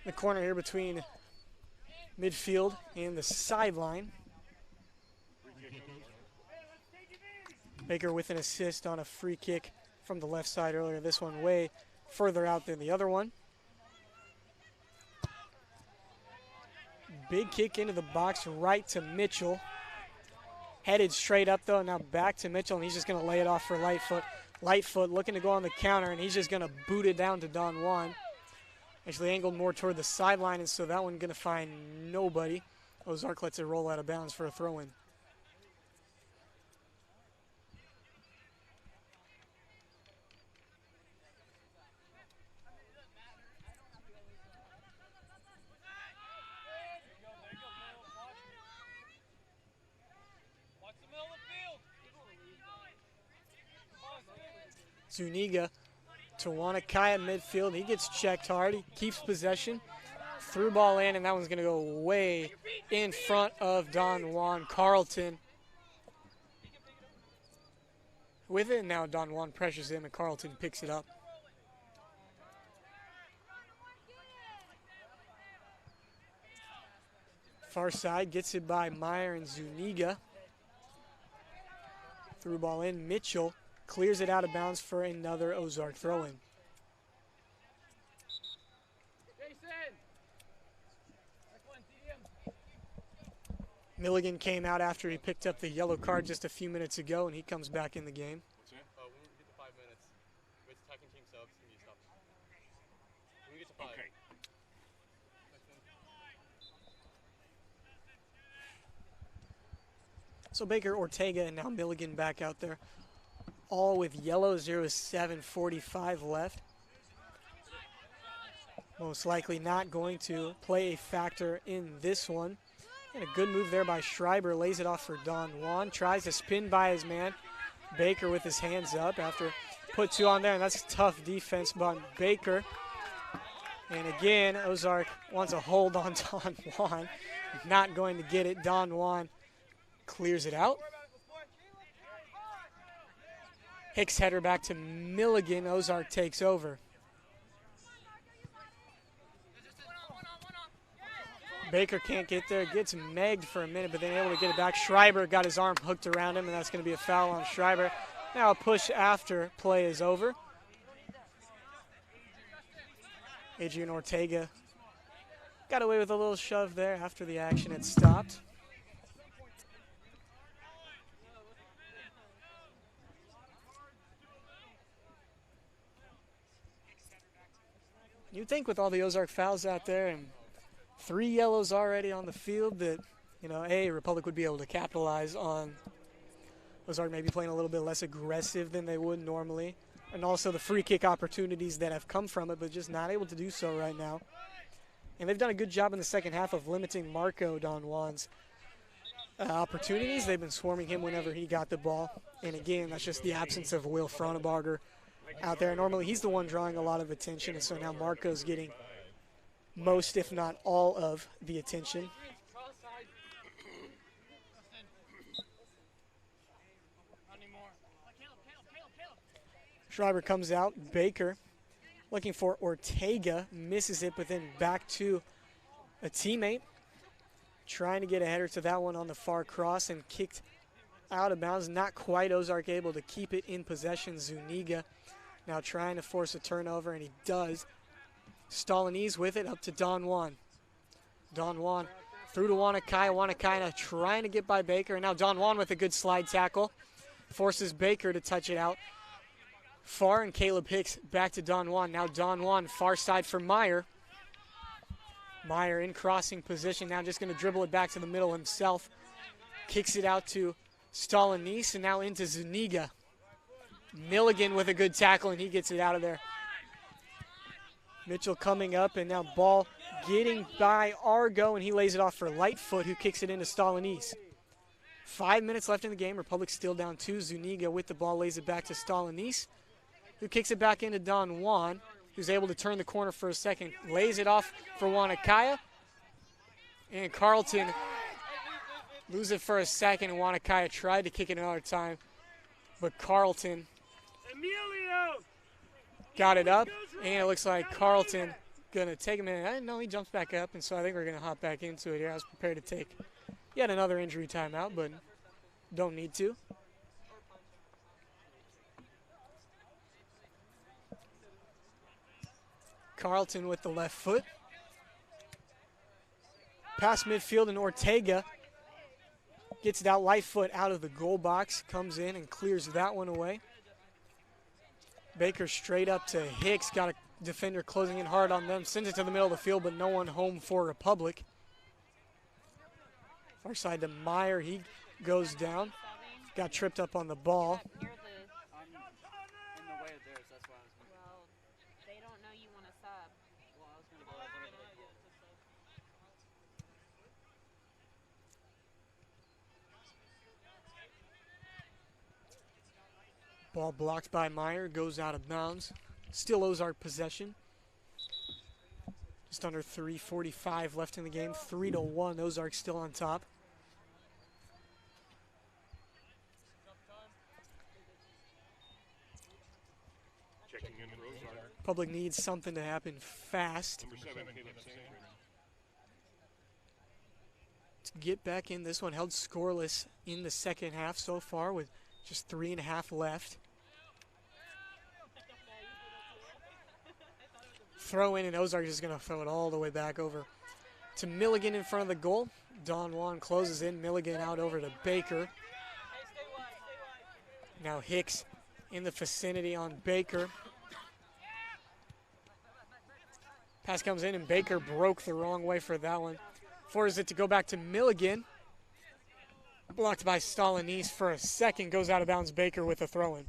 The corner here between midfield and the sideline. Baker with an assist on a free kick from the left side earlier. This one way further out than the other one. Big kick into the box right to Mitchell. Headed straight up though, now back to Mitchell, and he's just going to lay it off for Lightfoot. Lightfoot looking to go on the counter, and he's just going to boot it down to Don Juan. Actually angled more toward the sideline, and so that one going to find nobody. Ozark lets it roll out of bounds for a throw-in. Zuniga to Wanakai at midfield. He gets checked hard. He keeps possession. Through ball in, and that one's going to go way in front of Don Juan. Carlton with it. Now Don Juan pressures him, and Carlton picks it up. Far side gets it by Meyer and Zuniga. Through ball in. Mitchell clears it out of bounds for another Ozark throw-in. Milligan came out after he picked up the yellow card just a few minutes ago, and he comes back in the game. What's that? When we get to 5 minutes, with attacking team subs, can you stop? When we get to 5. Okay. So Baker, Ortega, and now Milligan back out there, all with yellow, 0-7-45 left. Most likely not going to play a factor in this one. And a good move there by Schreiber, lays it off for Don Juan, tries to spin by his man. Baker with his hands up after put 2 on there, and that's tough defense by Baker. And again, Ozark wants a hold on Don Juan. Not going to get it. Don Juan clears it out. Hicks header back to Milligan. Ozark takes over. Baker can't get there, gets megged for a minute, but then able to get it back. Schreiber got his arm hooked around him, and that's going to be a foul on Schreiber. Now a push after play is over. Adrian Ortega got away with a little shove there after the action had stopped. You'd think with all the Ozark fouls out there and 3 yellows already on the field that, Republic would be able to capitalize on Ozark maybe playing a little bit less aggressive than they would normally. And also the free kick opportunities that have come from it, but just not able to do so right now. And they've done a good job in the second half of limiting Marco Don Juan's opportunities. They've been swarming him whenever he got the ball. And again, that's just the absence of Will Fronebarger out there. Normally he's the one drawing a lot of attention, and so now Marco's getting most, if not all, of the attention. Schreiber comes out. Baker looking for Ortega, misses it, but then back to a teammate. Trying to get a header to that one on the far cross and kicked out of bounds. Not quite Ozark able to keep it in possession. Zuniga now trying to force a turnover, and he does. Stolanese with it up to Don Juan. Don Juan through to Wanakaya. Wanakaya trying to get by Baker. And now Don Juan with a good slide tackle. Forces Baker to touch it out far, and Caleb Hicks back to Don Juan. Now Don Juan far side for Meyer. Meyer in crossing position. Now just going to dribble it back to the middle himself. Kicks it out to Stolanese, and now into Zuniga. Milligan with a good tackle, and he gets it out of there. Mitchell coming up, and now ball getting by Argo, and he lays it off for Lightfoot, who kicks it into Stolanese. 5 minutes left in the game. Republic still down 2. Zuniga with the ball lays it back to Stolanese, who kicks it back into Don Juan, who's able to turn the corner for a second. Lays it off for Wanakaya. And Carlton lose it for a second, and Wanakaya tried to kick it another time. But Carlton got it up, and it looks like Carlton going to take a minute. I didn't know he jumps back up, and so I think we're going to hop back into it here. I was prepared to take yet another injury timeout, but don't need to. Carlton with the left foot. Past midfield, and Ortega gets it out. Lightfoot out of the goal box, comes in and clears that one away. Baker straight up to Hicks, got a defender closing in hard on them, sends it to the middle of the field, but no one home for Republic. Far side to Meyer, he goes down, got tripped up on the ball. Ball blocked by Meyer, goes out of bounds. Still Ozark possession. Just under 3:45 left in the game. 3-1, Ozark still on top. Checking in for Ozark. Public needs something to happen fast to get back in this one. Held scoreless in the second half so far with just 3.5 left. throw in, and Ozark is going to throw it all the way back over to Milligan in front of the goal. Don Juan closes in. Milligan out over to Baker. Now Hicks in the vicinity on Baker. Pass comes in, and Baker broke the wrong way for that one. Forces it to go back to Milligan. Blocked by Stolanese for a second. Goes out of bounds. Baker with a throw-in.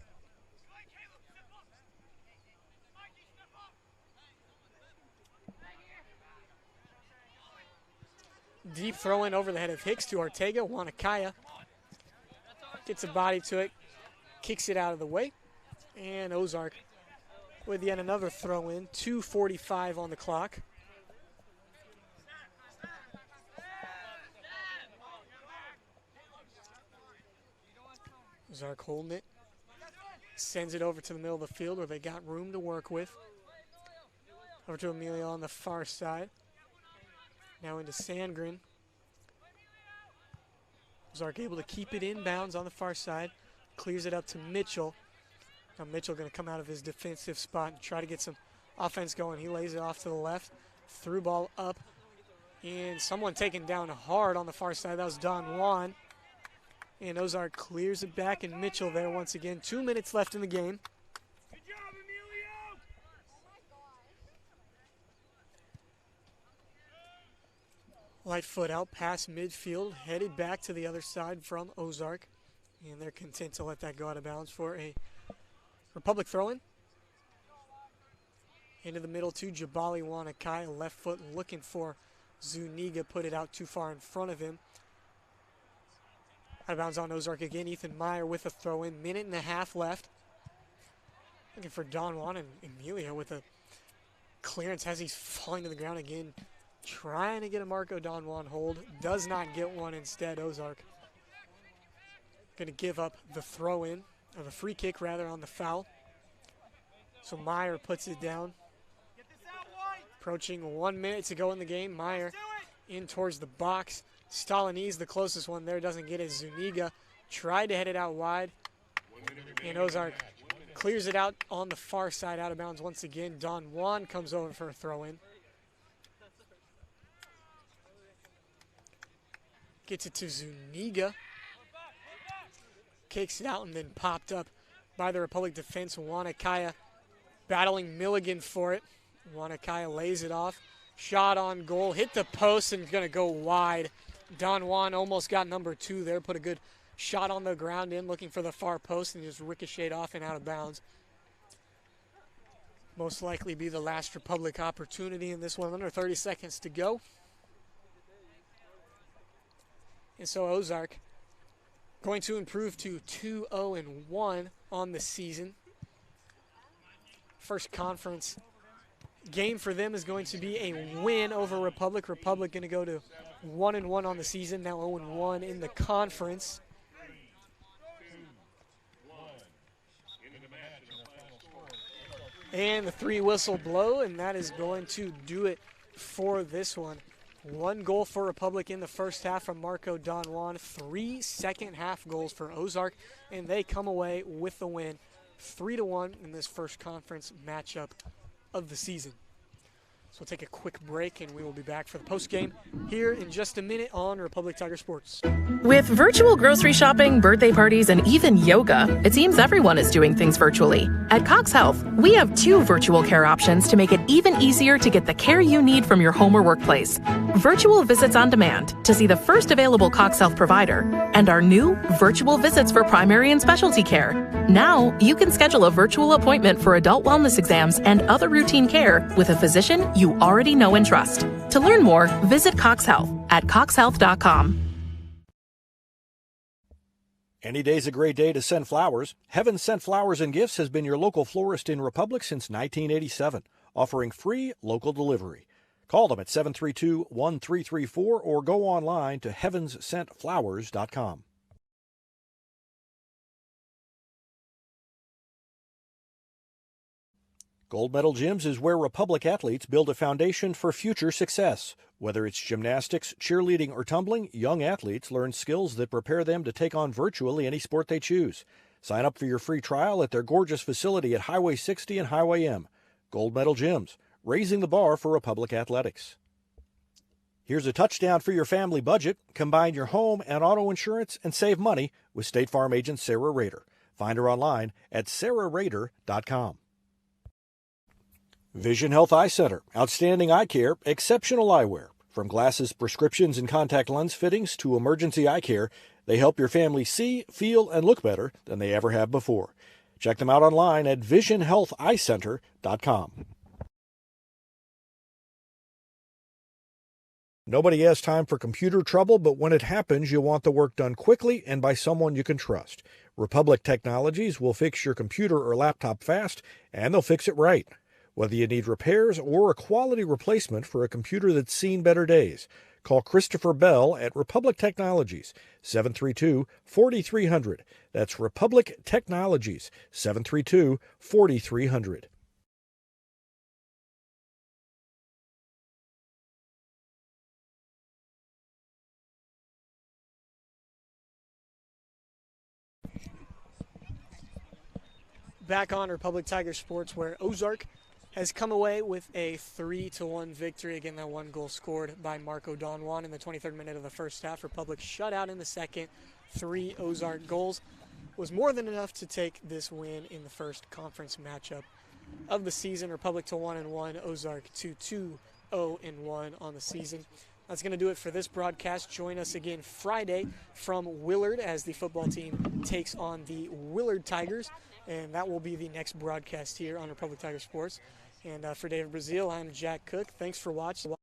Deep throw-in over the head of Hicks to Ortega. Wanakaya gets a body to it. Kicks it out of the way. And Ozark with yet another throw-in. 2:45 on the clock. Ozark holding it. Sends it over to the middle of the field where they got room to work with. Over to Amelia on the far side. Now into Sandgren. Ozark able to keep it inbounds on the far side. Clears it up to Mitchell. Now Mitchell going to come out of his defensive spot and try to get some offense going. He lays it off to the left. Through ball up. And someone taken down hard on the far side. That was Don Juan. And Ozark clears it back, and Mitchell there once again. 2 minutes left in the game. Good job, Emilio! Light foot out past midfield, headed back to the other side from Ozark. And they're content to let that go out of bounds for a Republic throw-in. Into the middle to Jabali Wanakaya, left foot looking for Zuniga, put it out too far in front of him. Out of bounds on Ozark again. Ethan Meyer with a throw-in. Minute and a half left. Looking for Don Juan, and Emilio with a clearance as he's falling to the ground again. Trying to get a Marco Don Juan hold. Does not get one instead. Ozark going to give up the throw-in, or the free kick rather, on the foul. So Meyer puts it down. Approaching 1 minute to go in the game. Meyer in towards the box. Stolanese, the closest one there, doesn't get it. Zuniga tried to head it out wide. And Ozark clears it out on the far side, out of bounds once again. Don Juan comes over for a throw-in. Gets it to Zuniga. Kicks it out and then popped up by the Republic defense. Wanakaya battling Milligan for it. Wanakaya lays it off. Shot on goal. Hit the post and going to go wide. Don Juan almost got number 2 there. Put a good shot on the ground in, looking for the far post, and just ricocheted off and out of bounds. Most likely be the last Republic opportunity in this one. Under 30 seconds to go. And so Ozark going to improve to 2-0-1 on the season. First conference game for them is going to be a win over Republic. Republic going to go to 1-1 on the season, now 0-1 in the conference. And the 3 whistle blow, and that is going to do it for this one. 1 goal for Republic in the first half from Marco Don Juan. 3 second half goals for Ozark, and they come away with the win. 3-1 in this first conference matchup of the season. So we'll take a quick break, and we will be back for the postgame here in just a minute on Republic Tiger Sports. With virtual grocery shopping, birthday parties, and even yoga, it seems everyone is doing things virtually. At Cox Health, we have 2 virtual care options to make it even easier to get the care you need from your home or workplace. Virtual visits on demand to see the first available Cox Health provider, and our new virtual visits for primary and specialty care. Now, you can schedule a virtual appointment for adult wellness exams and other routine care with a physician you already know and trust. To learn more, visit Cox Health at coxhealth.com. Any day's a great day to send flowers. Heaven Sent Flowers and Gifts has been your local florist in Republic since 1987, offering free local delivery. Call them at 732-1334 or go online to heavenssentflowers.com. Gold Medal Gyms is where Republic athletes build a foundation for future success. Whether it's gymnastics, cheerleading, or tumbling, young athletes learn skills that prepare them to take on virtually any sport they choose. Sign up for your free trial at their gorgeous facility at Highway 60 and Highway M. Gold Medal Gyms, raising the bar for Republic athletics. Here's a touchdown for your family budget. Combine your home and auto insurance and save money with State Farm agent Sarah Rader. Find her online at sarahrader.com. Vision Health Eye Center. Outstanding eye care, exceptional eyewear. From glasses, prescriptions, and contact lens fittings to emergency eye care, they help your family see, feel, and look better than they ever have before. Check them out online at visionhealtheyecenter.com. Nobody has time for computer trouble, but when it happens, you want the work done quickly and by someone you can trust. Republic Technologies will fix your computer or laptop fast, and they'll fix it right. Whether you need repairs or a quality replacement for a computer that's seen better days, call Christopher Bell at Republic Technologies, 732-4300. That's Republic Technologies, 732-4300. Back on Republic Tiger Sports, where Ozark has come away with a 3-1 victory. Again, that one goal scored by Marco Don Juan in the 23rd minute of the first half. Republic shut out in the second. 3 Ozark goals was more than enough to take this win in the first conference matchup of the season. Republic to 1-1, Ozark to 2-0-1 on the season. That's going to do it for this broadcast. Join us again Friday from Willard as the football team takes on the Willard Tigers. And that will be the next broadcast here on Republic Tiger Sports. And for David Brazil, I'm Jack Cook. Thanks for watching.